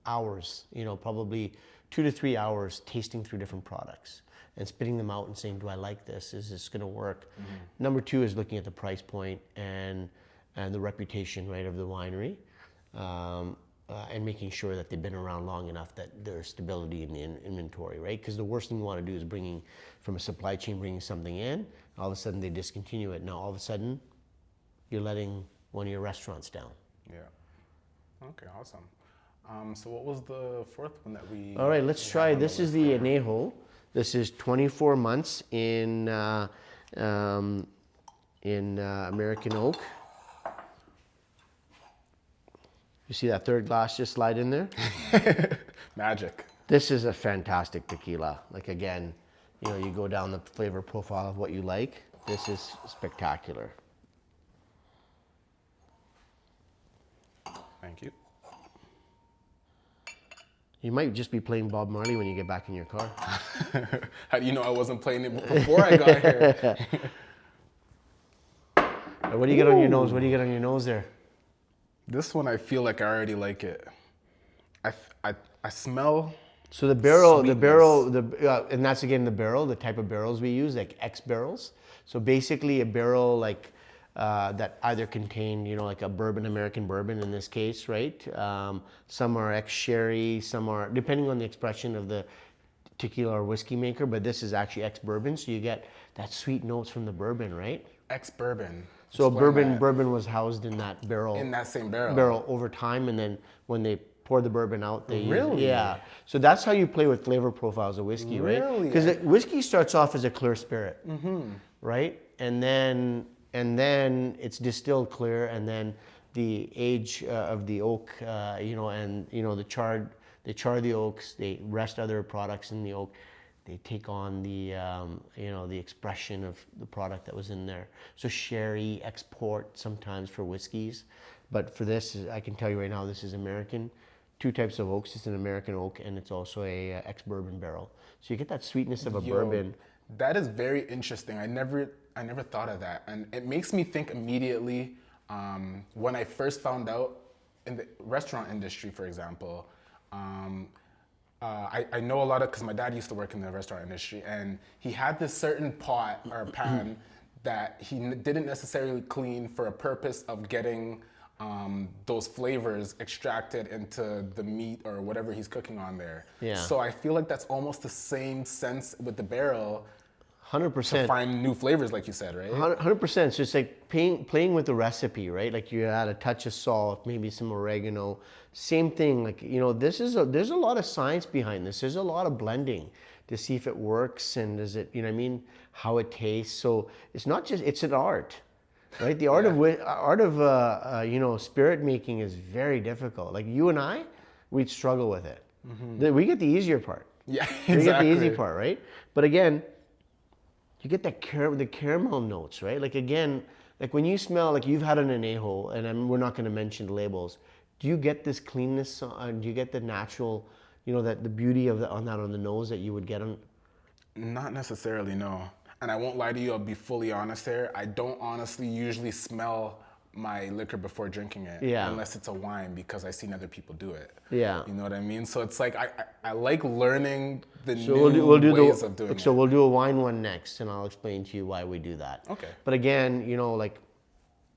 Speaker 2: hours, probably 2 to 3 hours tasting through different products and spitting them out and saying, do I like this? Is this going to work? Number 2 is looking at the price point and the reputation, right, of the winery, and making sure that they've been around long enough that there's stability in the inventory, right? Because the worst thing you want to do is from a supply chain, bringing something in, all of a sudden they discontinue it. Now all of a sudden you're letting one of your restaurants down.
Speaker 1: Yeah. Okay, awesome. So what was the 4th one that we...
Speaker 2: All right, let's try. This is the añejo. This is 24 months in American oak. You see that 3rd glass just slide in there?
Speaker 1: Magic.
Speaker 2: This is a fantastic tequila. Like, again, you go down the flavor profile of what you like. This is spectacular.
Speaker 1: Thank you.
Speaker 2: You might just be playing Bob Marley when you get back in your car.
Speaker 1: How do you know I wasn't playing it before I got here?
Speaker 2: What do you get on your nose? What do you get on your nose there?
Speaker 1: This one, I feel like I already like it. I smell.
Speaker 2: So the barrel,
Speaker 1: sweetness.
Speaker 2: And that's again the barrel, the type of barrels we use, like X barrels. So basically a barrel like that either contain, like a bourbon, American bourbon in this case, right? Some are ex-sherry, some are, depending on the expression of the tequila or whiskey maker, but this is actually ex-bourbon, so you get that sweet notes from the bourbon, right?
Speaker 1: Ex-bourbon.
Speaker 2: So bourbon was housed in that barrel.
Speaker 1: In that same barrel.
Speaker 2: Barrel over time, and then when they pour the bourbon out. They
Speaker 1: Really?
Speaker 2: Yeah. So that's how you play with flavor profiles of whiskey, right?
Speaker 1: Really?
Speaker 2: Because whiskey starts off as a clear spirit, right? And then it's distilled clear, and then the age of the oak, and they char the oaks, they rest other products in the oak. They take on the expression of the product that was in there. So sherry export sometimes for whiskeys, but for this, I can tell you right now, this is American. 2 types of oaks. It's an American oak, and it's also a ex-bourbon barrel. So you get that sweetness of a bourbon.
Speaker 1: That is very interesting. I never thought of that, and it makes me think immediately when I first found out in the restaurant industry, for example. I know a lot of, because my dad used to work in the restaurant industry, and he had this certain pot or pan that he didn't necessarily clean for a purpose of getting those flavors extracted into the meat or whatever he's cooking on there.
Speaker 2: Yeah.
Speaker 1: So I feel like that's almost the same sense with the barrel.
Speaker 2: 100%.
Speaker 1: To find new flavors, like you said, right?
Speaker 2: 100%. So it's like playing with the recipe, right? Like you add a touch of salt, maybe some oregano. Same thing. Like, there's a lot of science behind this. There's a lot of blending to see if it works and does it, how it tastes. So it's not just, it's an art, right? The art of spirit making is very difficult. Like you and I, we'd struggle with it. We get the easier part.
Speaker 1: Yeah,
Speaker 2: We
Speaker 1: exactly.
Speaker 2: get the easy part, right? But again, you get that the caramel notes, right? Like again, like when you smell, like you've had an añejo, and we're not going to mention the labels. Do you get this cleanness? Do you get the natural, that the beauty of on the nose that you would get on?
Speaker 1: Not necessarily, no. And I won't lie to you, I'll be fully honest here. I don't honestly usually smell my liquor before drinking it, unless it's a wine, because I've seen other people do it.
Speaker 2: Yeah.
Speaker 1: You know what I mean? So it's like I like learning the
Speaker 2: So
Speaker 1: new ways of doing it.
Speaker 2: So we'll do a wine one next, and I'll explain to you why we do that.
Speaker 1: Okay.
Speaker 2: But again, like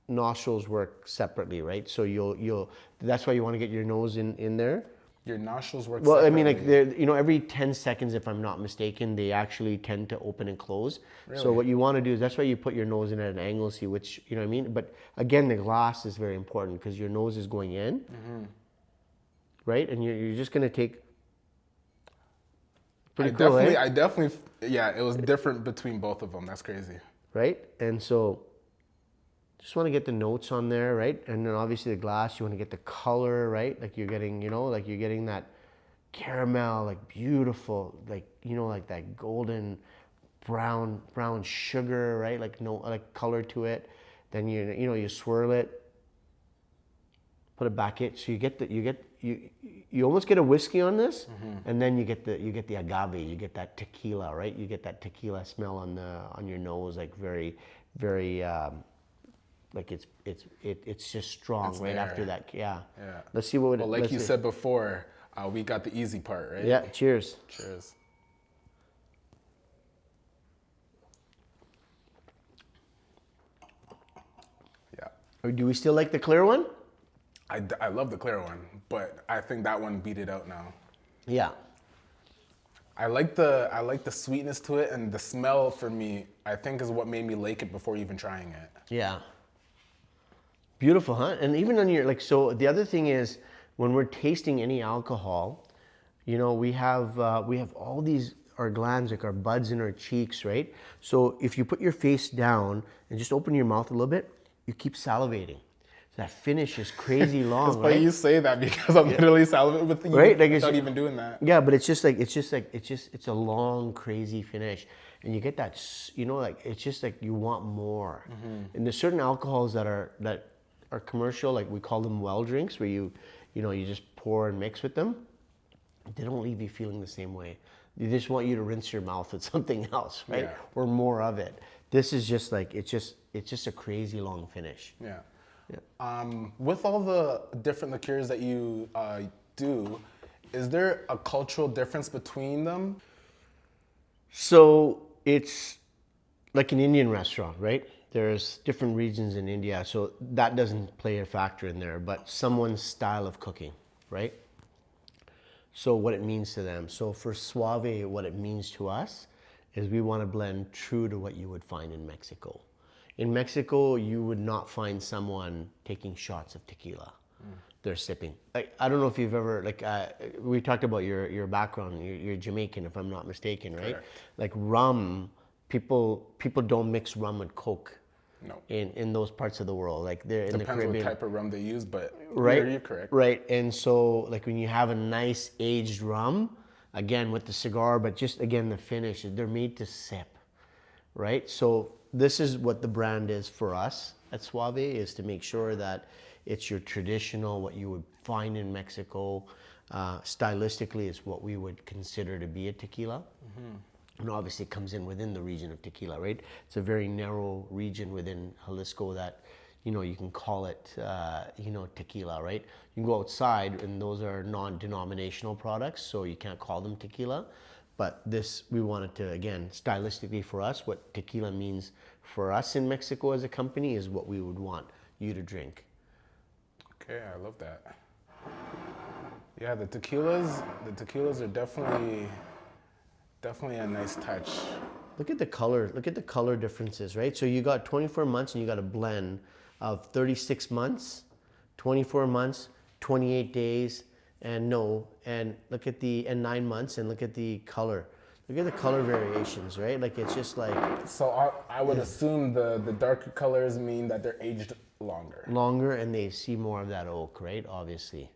Speaker 2: nostrils work separately, right? So you'll that's why you want to get your nose in there.
Speaker 1: Your nostrils work
Speaker 2: Well,
Speaker 1: separately.
Speaker 2: I mean, like they're, every 10 seconds, if I'm not mistaken, they actually tend to open and close.
Speaker 1: Really?
Speaker 2: So what you want to do is that's why you put your nose in at an angle, see which, you know what I mean? But again, the glass is very important because your nose is going in, right? And you're just going to take, pretty cool, eh?
Speaker 1: I definitely, yeah, it was different between both of them. That's crazy.
Speaker 2: Right? And so just want to get the notes on there, right? And then obviously the glass, you want to get the color, right? Like you're getting, like you're getting that caramel, like beautiful, like, like that golden brown sugar, right? Like like color to it. Then you swirl it, put it back in. So you almost get a whiskey on this, and then you get the agave, you get that tequila, right? You get that tequila smell on your nose, like very, very, like it's just strong
Speaker 1: It's
Speaker 2: right
Speaker 1: there.
Speaker 2: after that. Yeah.
Speaker 1: Yeah.
Speaker 2: Let's see what.
Speaker 1: Well, like you said before, we got the easy part, right?
Speaker 2: Yeah. Cheers.
Speaker 1: Cheers. Yeah.
Speaker 2: Do we still like the clear one?
Speaker 1: I love the clear one, but I think that one beat it out now.
Speaker 2: Yeah.
Speaker 1: I like the sweetness to it, and the smell for me, I think, is what made me like it before even trying it.
Speaker 2: Yeah. Beautiful, huh? And even on your, so the other thing is when we're tasting any alcohol, we have all these, our glands, like our buds in our cheeks, right? So if you put your face down and just open your mouth a little bit, you keep salivating. So that finish is crazy long,
Speaker 1: That's
Speaker 2: right?
Speaker 1: why you say that, because I'm literally salivating with you,
Speaker 2: right? Like
Speaker 1: without even doing that.
Speaker 2: Yeah, but it's a long, crazy finish. And you get that, it's just like you want more. And there's certain alcohols that are commercial, like we call them well drinks, where you just pour and mix with them. They don't leave you feeling the same way. They just want you to rinse your mouth with something else, right?
Speaker 1: Yeah.
Speaker 2: Or more of it. This is just like, it's just a crazy long finish.
Speaker 1: Yeah. With all the different liqueurs that you do, is there a cultural difference between them?
Speaker 2: So it's like an Indian restaurant, right? There's different regions in India, so that doesn't play a factor in there, but someone's style of cooking, right? So what it means to them. So for Suave, what it means to us is we want to blend true to what you would find in Mexico. In Mexico, you would not find someone taking shots of tequila. they're sipping. Like, I don't know if you've ever, like, we talked about your background. You're Jamaican, if I'm not mistaken, right?
Speaker 1: Correct.
Speaker 2: Like rum, people don't mix rum with Coke
Speaker 1: No.
Speaker 2: in those parts of the world. Like they're in the
Speaker 1: Depends what
Speaker 2: Caribbean.
Speaker 1: type of rum they use, but
Speaker 2: Right,
Speaker 1: you're correct.
Speaker 2: right. And so like when you have a nice aged rum, again with the cigar, but just again the finish, they're made to sip, right? So this is what the brand is for us at Suave, is to make sure that it's your traditional, what you would find in Mexico. Stylistically, is what we would consider to be a tequila. And obviously it comes in within the region of tequila, right? It's a very narrow region within Jalisco that, you can call it, tequila, right? You can go outside and those are non-denominational products, so you can't call them tequila. But this, we wanted to, again, stylistically for us, what tequila means for us in Mexico as a company is what we would want you to drink.
Speaker 1: Okay, I love that. Yeah, the tequilas are definitely a nice touch.
Speaker 2: Look at the color differences, right? So you got 24 months and you got a blend of 36 months, 24 months, 28 days, and look at and 9 months, and look at the color. Look at the color variations, right? Like it's just like
Speaker 1: So I would assume the darker colors mean that they're aged longer.
Speaker 2: And they see more of that oak, right? Obviously.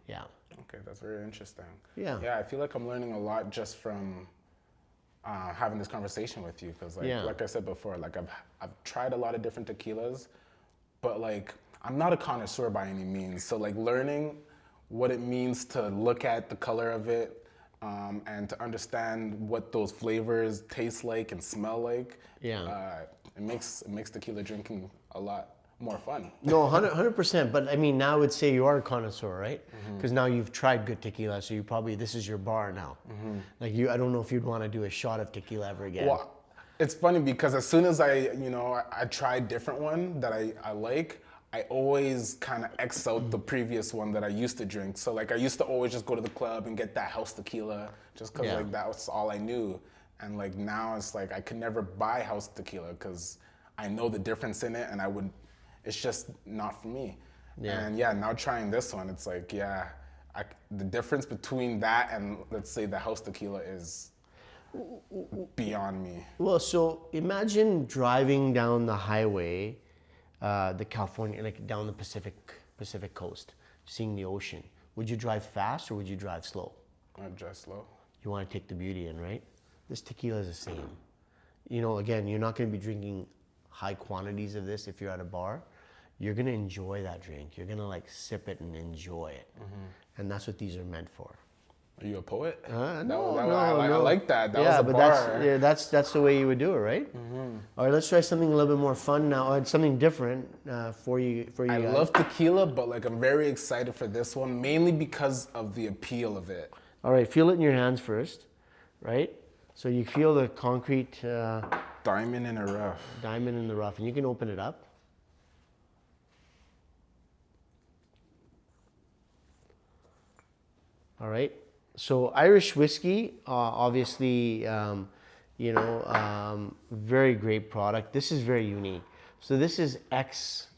Speaker 2: Yeah.
Speaker 1: Okay, that's very interesting.
Speaker 2: Yeah.
Speaker 1: Yeah, I feel like I'm learning a lot just from having this conversation with you, because like I said before, like I've tried a lot of different tequilas, but like I'm not a connoisseur by any means. So like learning what it means to look at the color of it, and to understand what those flavors taste like and smell like.
Speaker 2: Yeah.
Speaker 1: It makes tequila drinking a lot more fun.
Speaker 2: No, 100%. But I mean, now I would say you are a connoisseur, right? Because now you've tried good tequila, so this is your bar now. Like I don't know if you'd want to do a shot of tequila ever again.
Speaker 1: Well, it's funny because as soon as I try a different one that I like, I always kind of X out the previous one that I used to drink. So like I used to always just go to the club and get that house tequila just because like that was all I knew. And like now it's like I could never buy house tequila because I know the difference in it, and it's just not for me. And now trying this one, it's like, the difference between that and let's say the house tequila is beyond me.
Speaker 2: Well, so imagine driving down the highway, the California, like down the Pacific coast, seeing the ocean. Would you drive fast or would you drive slow?
Speaker 1: I'd drive slow.
Speaker 2: You want to take the beauty in, right? This tequila is the same. Again, you're not going to be drinking high quantities of this if you're at a bar. You're going to enjoy that drink. You're going to like sip it and enjoy it. And that's what these are meant for.
Speaker 1: Are you a poet?
Speaker 2: No.
Speaker 1: I like that. That was a
Speaker 2: but
Speaker 1: bar.
Speaker 2: that's the way you would do it, right? All right, let's try something a little bit more fun now, something different for you. I
Speaker 1: guys. Love tequila, but like I'm very excited for this one, mainly because of the appeal of it.
Speaker 2: All right, feel it in your hands first, right? So you feel the concrete
Speaker 1: diamond in the rough,
Speaker 2: and you can open it up. All right. So Irish whiskey, obviously, very great product. This is very unique. So this is ex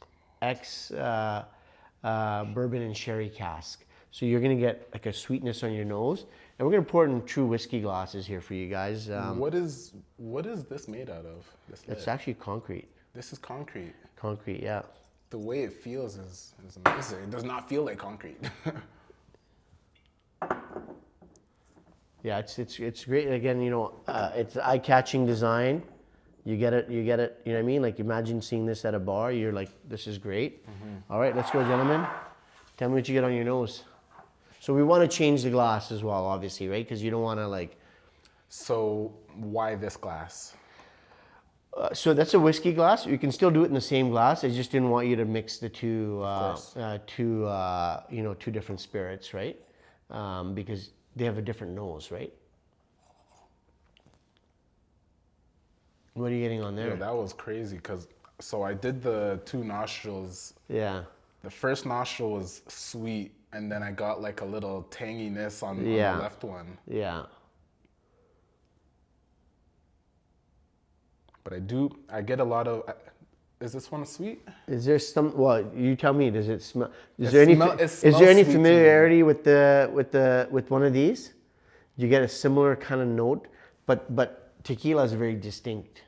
Speaker 2: bourbon and sherry cask. So you're gonna get like a sweetness on your nose, and we're gonna pour it in true whiskey glasses here for you guys.
Speaker 1: What is this made out of?
Speaker 2: It's actually concrete.
Speaker 1: This is concrete.
Speaker 2: Concrete, yeah.
Speaker 1: The way it feels is amazing. It does not feel like concrete.
Speaker 2: Yeah, it's great. Again, it's eye-catching design. You get it. You know what I mean? Like imagine seeing this at a bar. You're like, this is great. All right, let's go, gentlemen. Tell me what you get on your nose. So we want to change the glass as well, obviously, right? Because you don't want to like.
Speaker 1: So why this glass?
Speaker 2: So that's a whiskey glass. You can still do it in the same glass. I just didn't want you to mix the two different spirits, right? Because they have a different nose, right? What are you getting on there?
Speaker 1: Yeah, that was crazy so I did the two nostrils.
Speaker 2: Yeah.
Speaker 1: The first nostril was sweet, and then I got like a little tanginess on the left one.
Speaker 2: Yeah.
Speaker 1: But I get a lot of, Is this one sweet?
Speaker 2: Is there some? Well, you tell me. Does it smell?
Speaker 1: It
Speaker 2: There any?
Speaker 1: smell- it
Speaker 2: Is there
Speaker 1: smells
Speaker 2: any
Speaker 1: sweet to me.
Speaker 2: familiarity with one of these? You get a similar kind of note, but tequila is very distinct.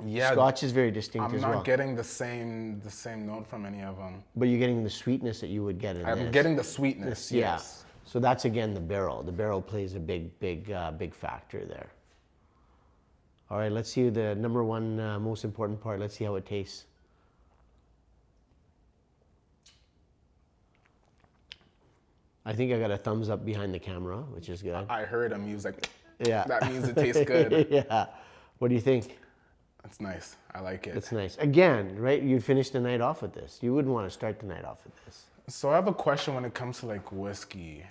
Speaker 1: Yeah.
Speaker 2: Scotch is very distinct
Speaker 1: I'm
Speaker 2: as
Speaker 1: not
Speaker 2: well.
Speaker 1: getting the same note from any of them.
Speaker 2: But you're getting the sweetness that you would get in
Speaker 1: I'm
Speaker 2: this.
Speaker 1: getting the sweetness.
Speaker 2: Yeah.
Speaker 1: Yes.
Speaker 2: So that's again the barrel. The barrel plays a big factor there. All right, let's see the number one most important part. Let's see how it tastes. I think I got a thumbs up behind the camera, which is good.
Speaker 1: I heard him. He was like,
Speaker 2: Yeah.
Speaker 1: that means it tastes good.
Speaker 2: Yeah. What do you think?
Speaker 1: That's nice. I like it.
Speaker 2: It's nice. Again, right? You'd finish the night off with this. You wouldn't want to start the night off with this.
Speaker 1: So I have a question when it comes to like whiskey.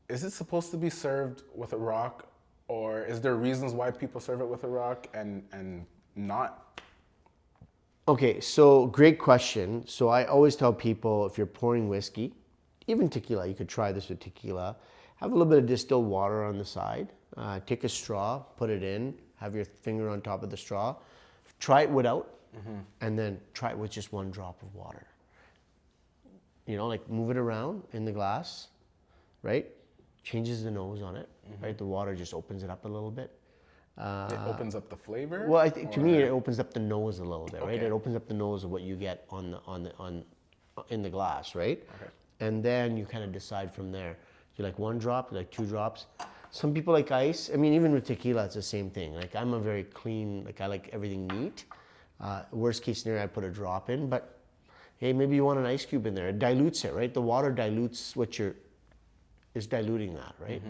Speaker 1: Is it supposed to be served with a rock, or is there reasons why people serve it with a rock and not?
Speaker 2: Okay, so great question. So I always tell people if you're pouring whiskey, even tequila, you could try this with tequila. Have a little bit of distilled water on the side. Take a straw, put it in, have your finger on top of the straw. Try it without, and then try it with just one drop of water. You know, like move it around in the glass, right? Changes the nose on it, right? The water just opens it up a little bit.
Speaker 1: It opens up the flavor.
Speaker 2: Well, I think to me it opens up the nose a little bit, right?
Speaker 1: Okay.
Speaker 2: It opens up the nose of what you get in the glass, right?
Speaker 1: Okay.
Speaker 2: And then you kind of decide from there. You like one drop, you like two drops. Some people like ice. I mean, even with tequila, it's the same thing. Like I'm a very clean, like I like everything neat. Worst case scenario, I put a drop in, but hey, maybe you want an ice cube in there. It dilutes it, right? The water dilutes is diluting that, right?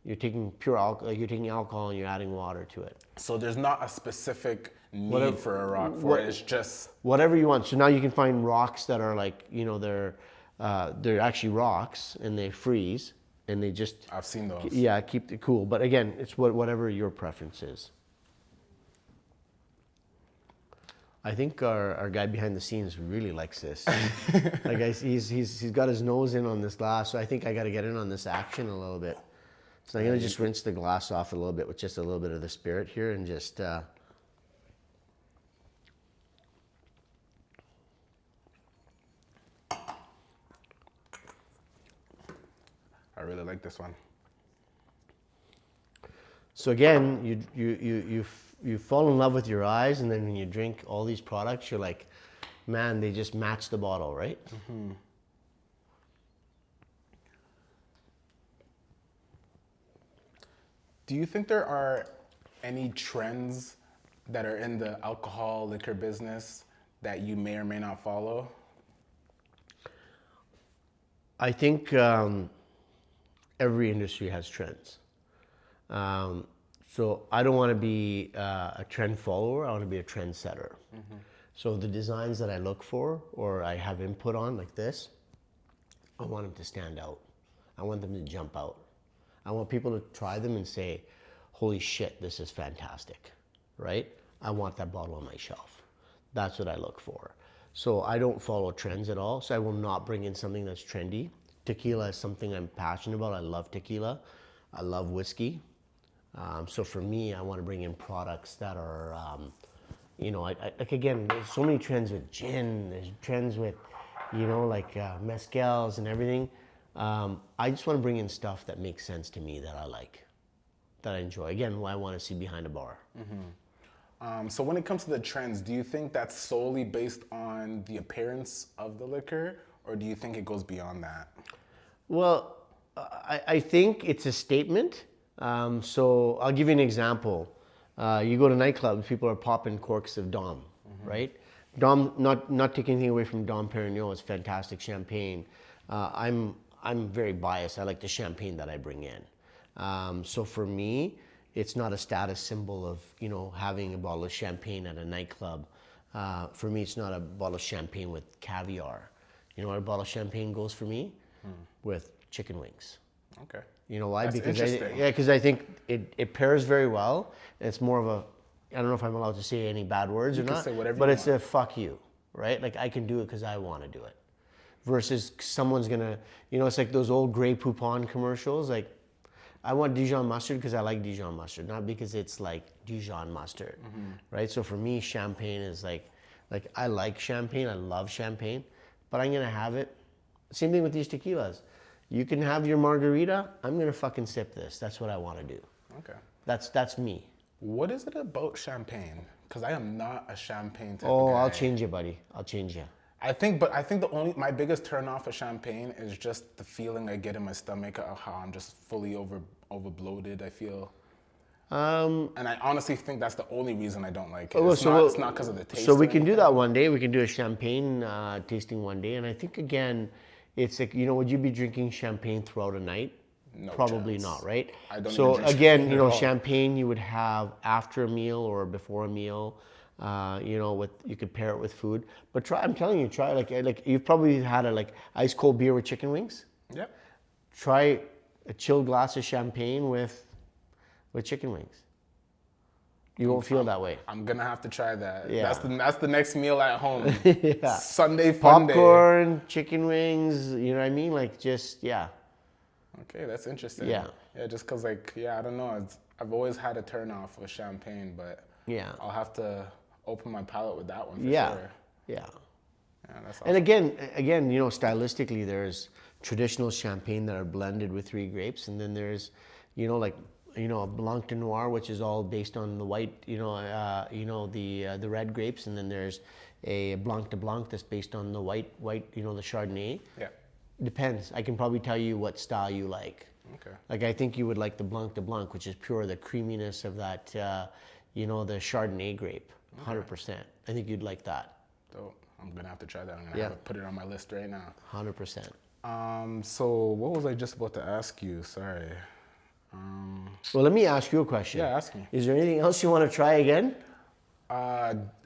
Speaker 2: You're taking pure alcohol, like you're taking alcohol and you're adding water to it.
Speaker 1: So there's not a specific need
Speaker 2: Whatever-
Speaker 1: for a rock for
Speaker 2: what-
Speaker 1: it. It's just
Speaker 2: Whatever you want. So now you can find rocks that are like, you know, they're actually rocks and they freeze and they just,
Speaker 1: I've seen those.
Speaker 2: yeah, keep it cool. But again, it's whatever your preference is. I think our guy behind the scenes really likes this. Like he's got his nose in on this glass, so I think I got to get in on this action a little bit. So I'm gonna just rinse the glass off a little bit with just a little bit of the spirit here and just.
Speaker 1: I really like this one.
Speaker 2: So again, you fall in love with your eyes, and then when you drink all these products, you're like, man, they just match the bottle, right?
Speaker 1: Do you think there are any trends that are in the alcohol liquor business that you may or may not follow?
Speaker 2: I think every industry has trends. So I don't want to be a trend follower. I want to be a trend setter. So the designs that I look for or I have input on, like this, I want them to stand out. I want them to jump out. I want people to try them and say, holy shit, this is fantastic, right? I want that bottle on my shelf. That's what I look for. So I don't follow trends at all. So I will not bring in something that's trendy. Tequila is something I'm passionate about. I love tequila. I love whiskey. So for me, I want to bring in products that are, you know, like again, there's so many trends with gin. There's trends with, you know, like mezcals and everything. I just want to bring in stuff that makes sense to me, that I like, that I enjoy. Again, what I want to see behind a bar.
Speaker 1: So when it comes to the trends, do you think that's solely based on the appearance of the liquor, or do you think it goes beyond that?
Speaker 2: Well, I think it's a statement. So I'll give you an example. You go to nightclubs, people are popping corks of Dom, right? Dom, not taking anything away from Dom Perignon, it's fantastic champagne. I'm very biased. I like the champagne that I bring in. So for me, it's not a status symbol of, you know, having a bottle of champagne at a nightclub. For me, it's not a bottle of champagne with caviar. You know where a bottle of champagne goes for me? With chicken wings.
Speaker 1: Okay.
Speaker 2: You know why?
Speaker 1: That's
Speaker 2: Because
Speaker 1: interesting.
Speaker 2: I think it pairs very well. It's more of a, I don't know if I'm allowed to say any bad words or
Speaker 1: can
Speaker 2: not,
Speaker 1: say whatever
Speaker 2: but
Speaker 1: you
Speaker 2: it's a fuck you, right? Like I can do it because I want to do it. Versus someone's gonna, you know, it's like those old Grey Poupon commercials. Like I want Dijon mustard because I like Dijon mustard, not because it's like Dijon mustard, right? So for me, champagne is like I like champagne, I love champagne, but I'm gonna have it. Same thing with these tequilas. You can have your margarita. I'm gonna fucking sip this. That's what I want to do.
Speaker 1: Okay.
Speaker 2: That's me.
Speaker 1: What is it about champagne? Because I am not a champagne type
Speaker 2: Oh,
Speaker 1: of guy.
Speaker 2: I'll change you, buddy. I'll change you.
Speaker 1: I think my biggest turn off of champagne is just the feeling I get in my stomach of how I'm just fully over bloated, I feel. And I honestly think that's the only reason I don't like it. It's not because of the taste.
Speaker 2: So we can do that one day. We can do a champagne tasting one day. And I think, again, it's like, would you be drinking champagne throughout a night?
Speaker 1: No
Speaker 2: Probably
Speaker 1: chance.
Speaker 2: not, right?
Speaker 1: I don't
Speaker 2: So
Speaker 1: even drink
Speaker 2: again,
Speaker 1: champagne at all.
Speaker 2: champagne you would have after a meal or before a meal. You could pair it with food. But try, I'm telling you, try like you've probably had a ice cold beer with chicken wings.
Speaker 1: Yeah.
Speaker 2: Try a chilled glass of champagne with chicken wings. You won't feel that way.
Speaker 1: I'm gonna have to try that.
Speaker 2: Yeah.
Speaker 1: That's the next meal at home.
Speaker 2: Yeah.
Speaker 1: Sunday fun day.
Speaker 2: Popcorn, chicken wings, you know what I mean? Yeah.
Speaker 1: Okay, that's interesting.
Speaker 2: Yeah.
Speaker 1: Yeah, just cause I don't know. I've always had a turn off with champagne, but
Speaker 2: Yeah.
Speaker 1: I'll have to open my palate with that one for
Speaker 2: Yeah.
Speaker 1: sure.
Speaker 2: Yeah.
Speaker 1: Yeah, that's
Speaker 2: And
Speaker 1: awesome.
Speaker 2: again, stylistically, there's traditional champagne that are blended with three grapes, and then there's, a Blanc de Noir, which is all based on the white, the red grapes, and then there's a Blanc de Blanc that's based on the white, the Chardonnay.
Speaker 1: Yeah.
Speaker 2: Depends. I can probably tell you what style you like.
Speaker 1: Okay.
Speaker 2: Like I think you would like the Blanc de Blanc, which is pure the creaminess of that, the Chardonnay grape, 100%. I think you'd like that.
Speaker 1: Dope. I'm gonna have to try that. I'm gonna
Speaker 2: Yeah.
Speaker 1: have to put it on my list right now.
Speaker 2: 100%.
Speaker 1: So what was I just about to ask you? Sorry.
Speaker 2: Well, let me ask you a question.
Speaker 1: Yeah, ask me.
Speaker 2: Is there anything else you want to try again?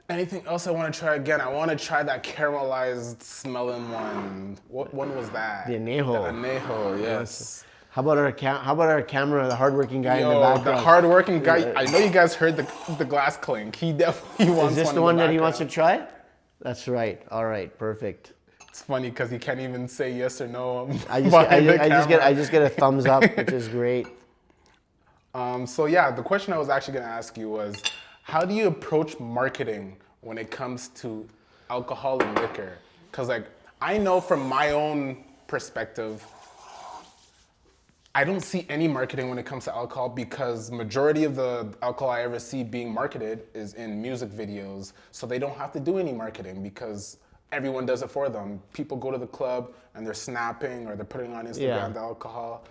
Speaker 1: Anything else I want to try again? I want to try that caramelized smelling one. What one was that?
Speaker 2: The añejo.
Speaker 1: The añejo, yes.
Speaker 2: How about our camera, the hardworking guy in the
Speaker 1: Yo,
Speaker 2: background?
Speaker 1: the hardworking guy. I know you guys heard the glass clink. He definitely wants one.
Speaker 2: Is this the
Speaker 1: in
Speaker 2: one that he wants
Speaker 1: background.
Speaker 2: to try? That's right. All right, perfect.
Speaker 1: It's funny because he can't even say yes or no.
Speaker 2: I just get a thumbs up, which is great.
Speaker 1: So yeah, the question I was actually going to ask you was, how do you approach marketing when it comes to alcohol and liquor? Because I know from my own perspective, I don't see any marketing when it comes to alcohol because majority of the alcohol I ever see being marketed is in music videos. So they don't have to do any marketing because everyone does it for them. People go to the club and they're snapping or they're putting on Instagram
Speaker 2: Yeah.
Speaker 1: the alcohol.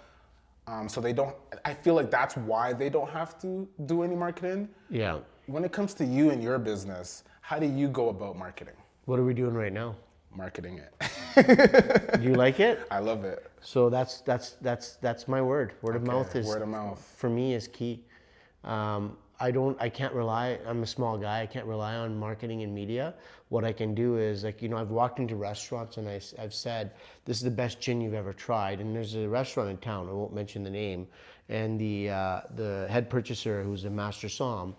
Speaker 1: So they don't, I feel like that's why they don't have to do any marketing.
Speaker 2: Yeah.
Speaker 1: When it comes to you and your business, how do you go about marketing?
Speaker 2: What are we doing right now?
Speaker 1: Marketing it.
Speaker 2: Do you like it?
Speaker 1: I love it.
Speaker 2: So that's my word. Word of mouth is
Speaker 1: Word of mouth.
Speaker 2: for me is key. I can't rely. I'm a small guy. I can't rely on marketing and media. What I can do is I've walked into restaurants and I've said, this is the best gin you've ever tried. And there's a restaurant in town. I won't mention the name. And the head purchaser, who's a master som,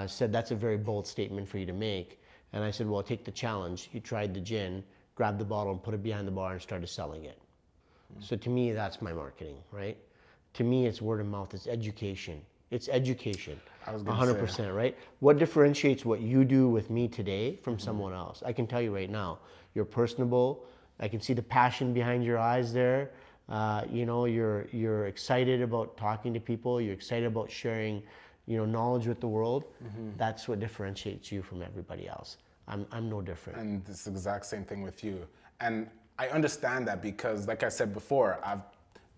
Speaker 2: said that's a very bold statement for you to make. And I said, well, take the challenge. He tried the gin, grabbed the bottle and put it behind the bar and started selling it. So to me, that's my marketing, right? To me, it's word of mouth. It's education. It's education.
Speaker 1: I was gonna
Speaker 2: 100%, right? What differentiates what you do with me today from someone else? I can tell you right now, you're personable. I can see the passion behind your eyes there. You're excited about talking to people. You're excited about sharing, knowledge with the world. That's what differentiates you from everybody else. I'm no different.
Speaker 1: And it's the exact same thing with you. And I understand that because, like I said before, I've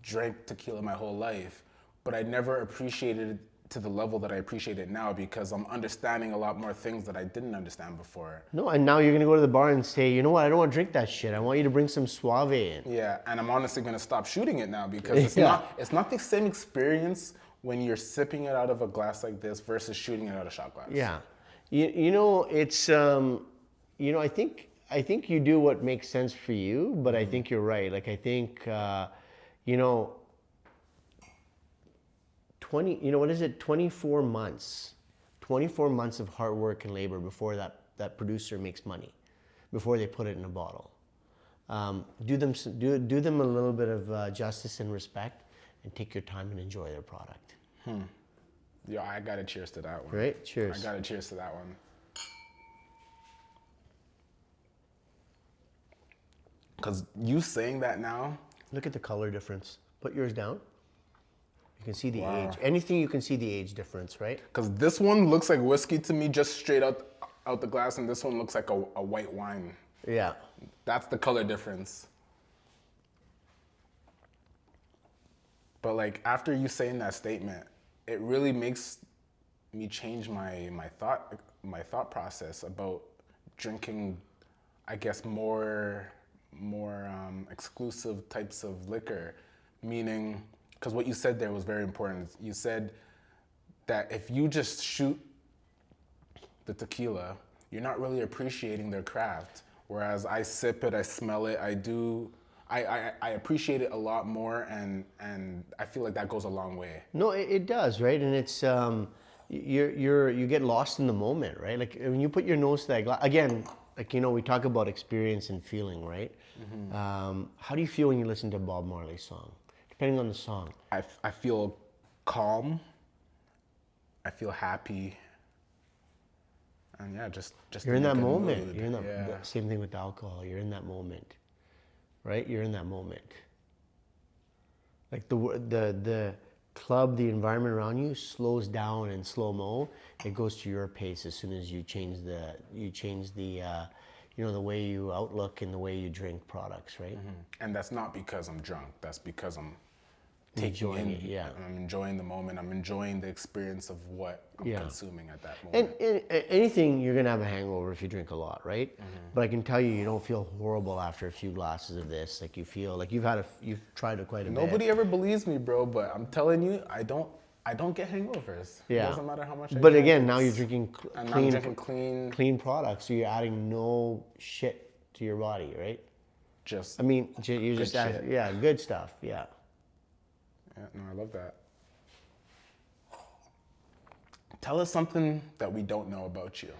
Speaker 1: drank tequila my whole life, but I never appreciated it to the level that I appreciate it now because I'm understanding a lot more things that I didn't understand before.
Speaker 2: No, and now you're gonna go to the bar and say, you know what, I don't want to drink that shit. I want you to bring some Suave in.
Speaker 1: Yeah, and I'm honestly gonna stop shooting it now because
Speaker 2: Yeah.
Speaker 1: it's not the same experience when you're sipping it out of a glass like this versus shooting it out of a shot glass.
Speaker 2: Yeah, it's I think you do what makes sense for you, but I think you're right. I think 24 months. 24 months of hard work and labor before that producer makes money, before they put it in a bottle. Do them a little bit of justice and respect, and take your time and enjoy their product.
Speaker 1: Yo, I gotta cheers to that one.
Speaker 2: Right? Cheers.
Speaker 1: I gotta cheers to that one. Because you saying that now,
Speaker 2: Look at the color difference. Put yours down. You can see the
Speaker 1: Wow.
Speaker 2: age. Anything you can see the age difference, right?
Speaker 1: because this one looks like whiskey to me just straight out the glass, and this one looks like a white wine.
Speaker 2: Yeah.
Speaker 1: That's the color difference. But like after you saying that statement, it really makes me change my thought process about drinking, I guess more exclusive types of liquor. Meaning, because what you said there was very important. You said that if you just shoot the tequila, you're not really appreciating their craft. Whereas I sip it, I smell it, I appreciate it a lot more, and I feel like that goes a long way.
Speaker 2: No, it does, right? And it's you get lost in the moment, right? Like when you put your nose to that glass again, like we talk about experience and feeling, right? How do you feel when you listen to a Bob Marley song? Depending on the song.
Speaker 1: I feel calm. I feel happy. And yeah, just
Speaker 2: You're in
Speaker 1: a
Speaker 2: that
Speaker 1: good
Speaker 2: moment.
Speaker 1: mood.
Speaker 2: You're in that
Speaker 1: Yeah.
Speaker 2: same thing with alcohol. You're in that moment, right? You're in that moment. Like the club, the environment around you slows down in slow mo. It goes to your pace as soon as you change the the way you outlook and the way you drink products, right?
Speaker 1: And that's not because I'm drunk. That's because I'm
Speaker 2: Enjoying it, yeah.
Speaker 1: I'm enjoying the moment. I'm enjoying the experience of what I'm
Speaker 2: Yeah.
Speaker 1: consuming at that
Speaker 2: And,
Speaker 1: moment.
Speaker 2: and anything, you're gonna have a hangover if you drink a lot, right? But I can tell you, you don't feel horrible after a few glasses of this. Like you feel like you've tried it quite a bit.
Speaker 1: Nobody ever believes me, bro, but I'm telling you, I don't get hangovers.
Speaker 2: Yeah.
Speaker 1: It doesn't matter how much I
Speaker 2: But
Speaker 1: drink,
Speaker 2: again, now you're
Speaker 1: it's-
Speaker 2: drinking
Speaker 1: and I'm
Speaker 2: clean,
Speaker 1: drinking clean,
Speaker 2: clean products, so you're adding no shit to your body, right?
Speaker 1: just
Speaker 2: I mean, you just
Speaker 1: Good
Speaker 2: add,
Speaker 1: shit.
Speaker 2: yeah, good stuff, yeah.
Speaker 1: yeah, no, I love that. Tell us something that we don't know about you.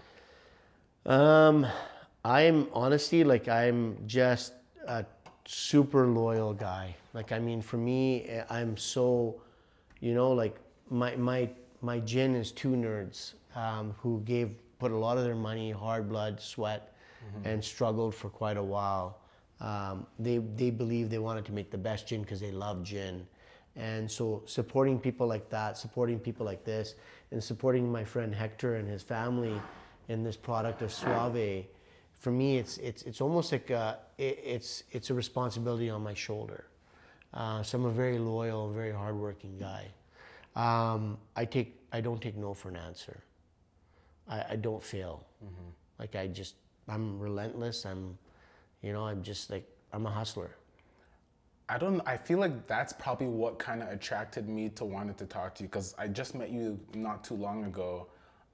Speaker 2: I'm honestly I'm just a super loyal guy. Like I mean, for me, I'm so, like my gin is two nerds who put a lot of their money, hard blood, sweat, and struggled for quite a while. They believe they wanted to make the best gin because they love gin. And so supporting people like that, supporting people like this, and supporting my friend Hector and his family in this product of Suave, for me, it's almost like it's a responsibility on my shoulder. So I'm a very loyal, very hardworking guy. I don't take no for an answer. I don't fail. Like I'm relentless. I'm just like I'm a hustler.
Speaker 1: I feel like that's probably what kind of attracted me to wanting to talk to you, because I just met you not too long ago,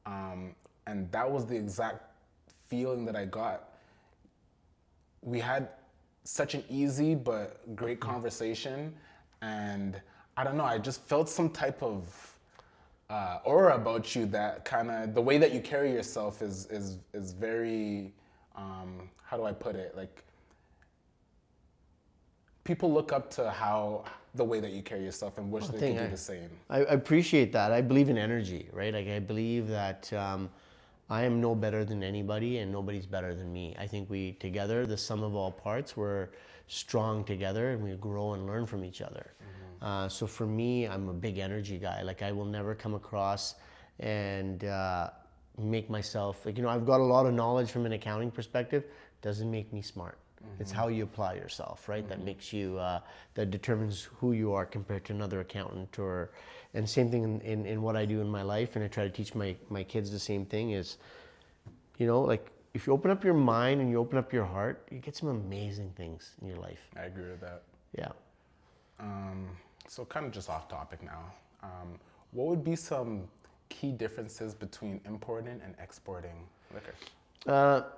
Speaker 1: and that was the exact feeling that I got. We had such an easy but great conversation, and I don't know, I just felt some type of aura about you that kind of, the way that you carry yourself is very, how do I put it, like, people look up to the way that you carry yourself and wish they could do the same.
Speaker 2: I appreciate that. I believe in energy, right? Like I believe that I am no better than anybody and nobody's better than me. I think we together, the sum of all parts, we're strong together and we grow and learn from each other. So for me, I'm a big energy guy. Like I will never come across and make myself, like, I've got a lot of knowledge from an accounting perspective, doesn't make me smart. It's how you apply yourself, right? That makes you, that determines who you are compared to another accountant. And same thing in what I do in my life, and I try to teach my kids the same thing is, like if you open up your mind and you open up your heart, you get some amazing things in your life.
Speaker 1: I agree with that.
Speaker 2: Yeah.
Speaker 1: So kind of just off topic now. What would be some key differences between importing and exporting liquor?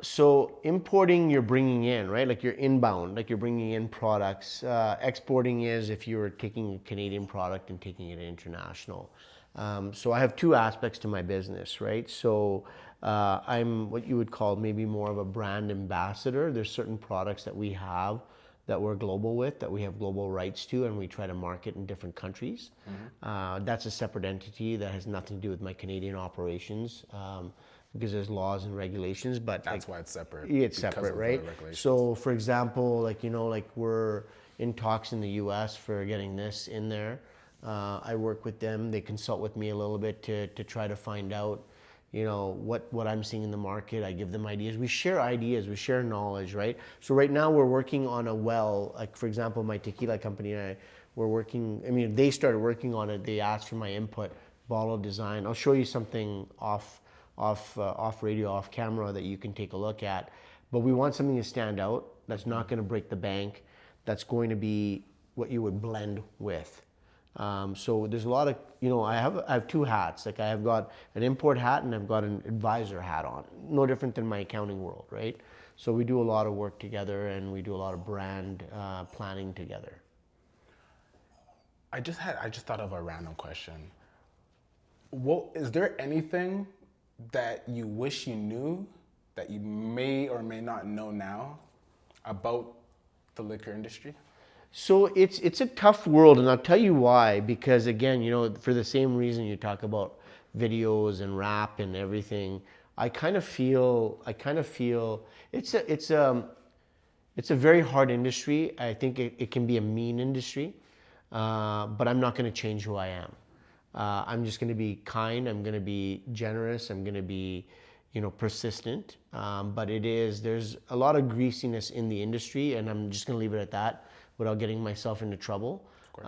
Speaker 2: So importing, you're bringing in, right? Like you're inbound, like you're bringing in products. Exporting is if you're taking a Canadian product and taking it international. So I have two aspects to my business, right? So I'm what you would call maybe more of a brand ambassador. There's certain products that we have that we're global with, that we have global rights to, and we try to market in different countries. That's a separate entity that has nothing to do with my Canadian operations, because there's laws and regulations. But
Speaker 1: That's why it's separate.
Speaker 2: it's
Speaker 1: because
Speaker 2: separate,
Speaker 1: of the
Speaker 2: right?
Speaker 1: regulations.
Speaker 2: So, for example, like we're in talks in the U.S. for getting this in there. I work with them. They consult with me a little bit to try to find out, what I'm seeing in the market. I give them ideas. We share ideas. We share knowledge, right? So right now we're working on a well. Like, for example, my tequila company and I, we're working. I mean, they started working on it. They asked for my input, bottle design. I'll show you something off radio, off camera that you can take a look at. But we want something to stand out. That's not going to break the bank. That's going to be what you would blend with. So there's a lot of, I have two hats. Like, I have got an import hat and I've got an advisor hat on. No different than my accounting world, right? So we do a lot of work together, and we do a lot of brand planning together.
Speaker 1: I just thought of a random question. Is there anything that you wish you knew that you may or may not know now about the liquor industry?
Speaker 2: So it's a tough world, and I'll tell you why. Because again, for the same reason you talk about videos and rap and everything, I kind of feel it's a very hard industry. I think it can be a mean industry, but I'm not going to change who I am. I'm just going to be kind. I'm going to be generous. I'm going to be, persistent. But there's a lot of greasiness in the industry, and I'm just going to leave it at that without getting myself into trouble.
Speaker 1: Of course.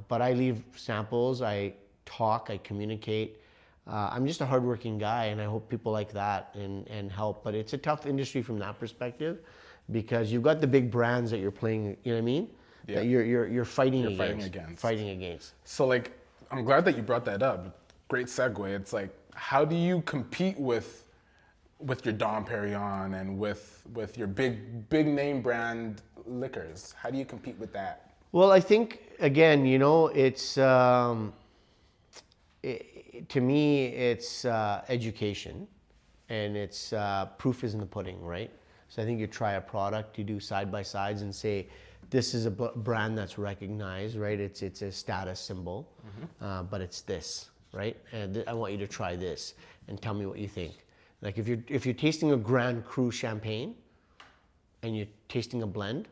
Speaker 2: But I leave samples. I talk. I communicate. I'm just a hardworking guy, and I hope people like that and help. But it's a tough industry from that perspective, because you've got the big brands that you're playing. You know what I mean?
Speaker 1: Yeah.
Speaker 2: That you're fighting against. Fighting against.
Speaker 1: So, like, I'm glad that you brought that up. Great segue. It's like, how do you compete with your Dom Perignon and with your big name brand liquors? How do you compete with that?
Speaker 2: Well, I think again, it's to me, it's education, and it's proof is in the pudding, right? So I think you try a product, you do side by sides, and say, this is a brand that's recognized, right? It's a status symbol, but it's this, right? And I want you to try this and tell me what you think. Like, if you're tasting a Grand Cru champagne and you're tasting a blend,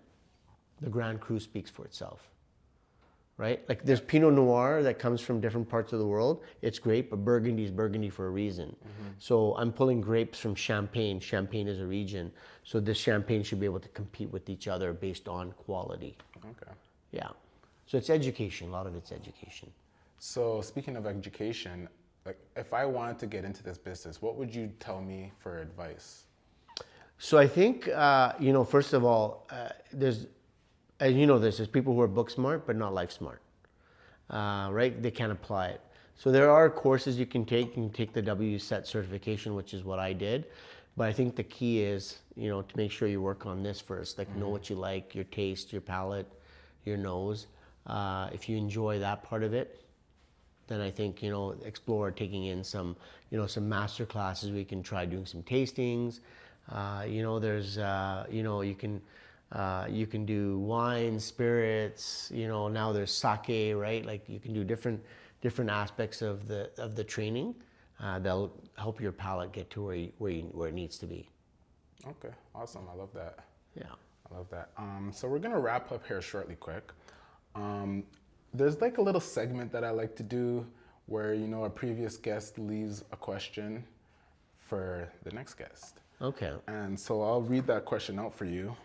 Speaker 2: the Grand Cru speaks for itself, right? Like, there's Pinot Noir that comes from different parts of the world. It's great, but Burgundy is Burgundy for a reason. So I'm pulling grapes from Champagne. Champagne is a region. So this champagne should be able to compete with each other based on quality.
Speaker 1: Okay.
Speaker 2: Yeah. So it's education. A lot of it's education.
Speaker 1: So speaking of education, like, if I wanted to get into this business, what would you tell me for advice?
Speaker 2: So I think, first of all, there's people who are book smart but not life smart, right? They can't apply it. So there are courses you can take. You can take the WSET certification, which is what I did. But I think the key is, to make sure you work on this first. Like, know what you like, your taste, your palate, your nose. If you enjoy that part of it, then I think, explore taking in some master classes. We can try doing some tastings. There's, you can do wine, spirits. Now there's sake, right? Like, you can do different aspects of the training that'll help your palate get to where it needs to be.
Speaker 1: Okay, awesome. I love that.
Speaker 2: Yeah.
Speaker 1: I love that. So we're gonna wrap up here shortly, quick. There's like a little segment that I like to do where, a previous guest leaves a question for the next guest.
Speaker 2: Okay.
Speaker 1: And so I'll read that question out for you.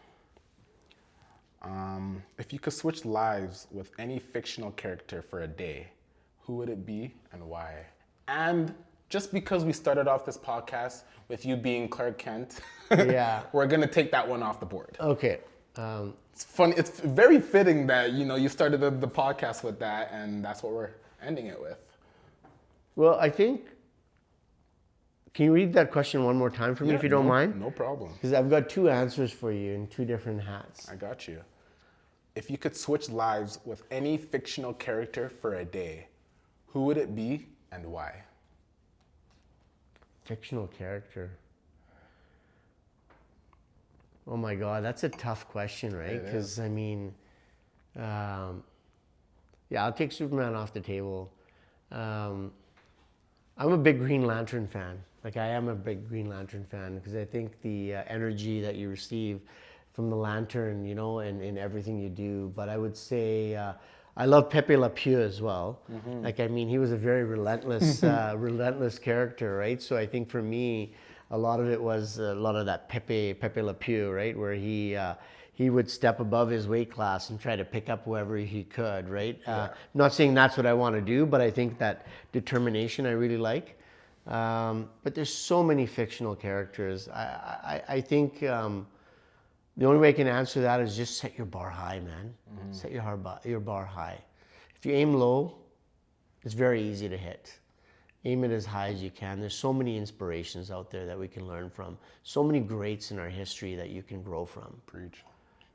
Speaker 1: If you could switch lives with any fictional character for a day, who would it be and why? And just because we started off this podcast with you being Clark Kent,
Speaker 2: Yeah.
Speaker 1: we're gonna take that one off the board.
Speaker 2: Okay.
Speaker 1: It's funny. It's very fitting that you started the podcast with that, and that's what we're ending it with.
Speaker 2: Well, I think. Can you read that question one more time for me, if you don't mind?
Speaker 1: No problem.
Speaker 2: Because I've got two answers for you in two different hats.
Speaker 1: I got you. If you could switch lives with any fictional character for a day, who would it be and why?
Speaker 2: Fictional character. Oh my God, that's a tough question, right?
Speaker 1: It
Speaker 2: Because
Speaker 1: is.
Speaker 2: I mean, um, yeah, I'll take Superman off the table. Um, I'm a big Green Lantern fan. Like I am a big Green Lantern fan because I think the energy that you receive from the lantern, you know, and in everything you do. But I would say I love Pepe Le Pew as well. Like I mean, he was a very relentless, relentless character, right? So I think for me, a lot of it was a lot of that Pepe Le Pew, right, where he would step above his weight class and try to pick up whoever he could, right?
Speaker 1: Yeah.
Speaker 2: I'm not saying that's what I want to do, but I think that determination I really like. But there's so many fictional characters. I think the only way I can answer that is just set your bar high, man. Set your bar high. If you aim low, it's very easy to hit. Aim it as high as you can. There's so many inspirations out there that we can learn from. So many greats in our history that you can grow from.
Speaker 1: Preach.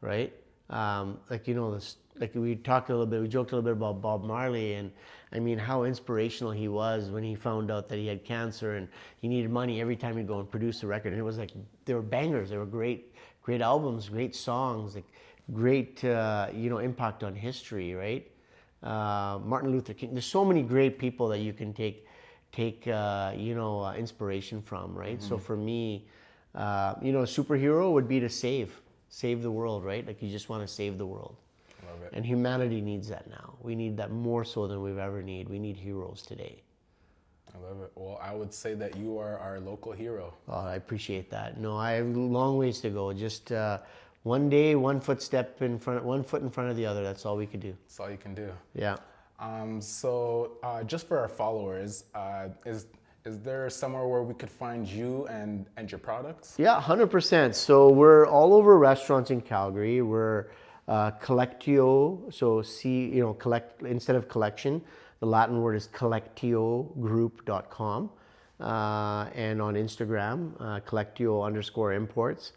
Speaker 2: Right? Like you know, this, like we talked a little bit, we joked a little bit about Bob Marley, and I mean how inspirational he was when he found out that he had cancer and he needed money every time he'd go and produce a record. And it was like they were bangers, they were great, great albums, great songs, like great you know impact on history, right? Martin Luther King. There's so many great people that you can take you know inspiration from, right? So for me, you know, a superhero would be to save the world, right? Like you just want to save the world.
Speaker 1: Love it.
Speaker 2: And humanity needs that now. We need that more so than we've ever need. We need heroes today.
Speaker 1: I love it. Well, I would say that you are our local hero.
Speaker 2: Oh, I appreciate that. No, I have a long ways to go. Just one day, one foot in front of the other. That's all we could do.
Speaker 1: That's all you can do.
Speaker 2: Yeah.
Speaker 1: Just for our followers, is there somewhere where we could find you and your products?
Speaker 2: Yeah, 100%. So we're all over restaurants in Calgary. We're Collectio, so you know, collect instead of collection, the Latin word is collectiogroup.com. And on Instagram, collectio_imports,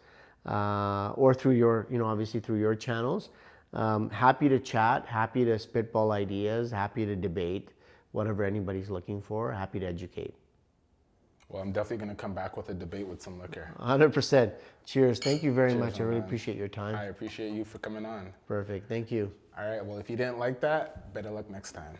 Speaker 2: or through your, you know, obviously through your channels. Happy to chat, happy to spitball ideas, happy to debate, whatever anybody's looking for, happy to educate.
Speaker 1: Well, I'm definitely going to come back with a debate with some liquor.
Speaker 2: 100%. Cheers. Thank you very
Speaker 1: Cheers,
Speaker 2: much. I
Speaker 1: my
Speaker 2: really
Speaker 1: man.
Speaker 2: appreciate your time.
Speaker 1: I appreciate you for coming on.
Speaker 2: Perfect. Thank you.
Speaker 1: All right, well, if you didn't like that, better luck next time.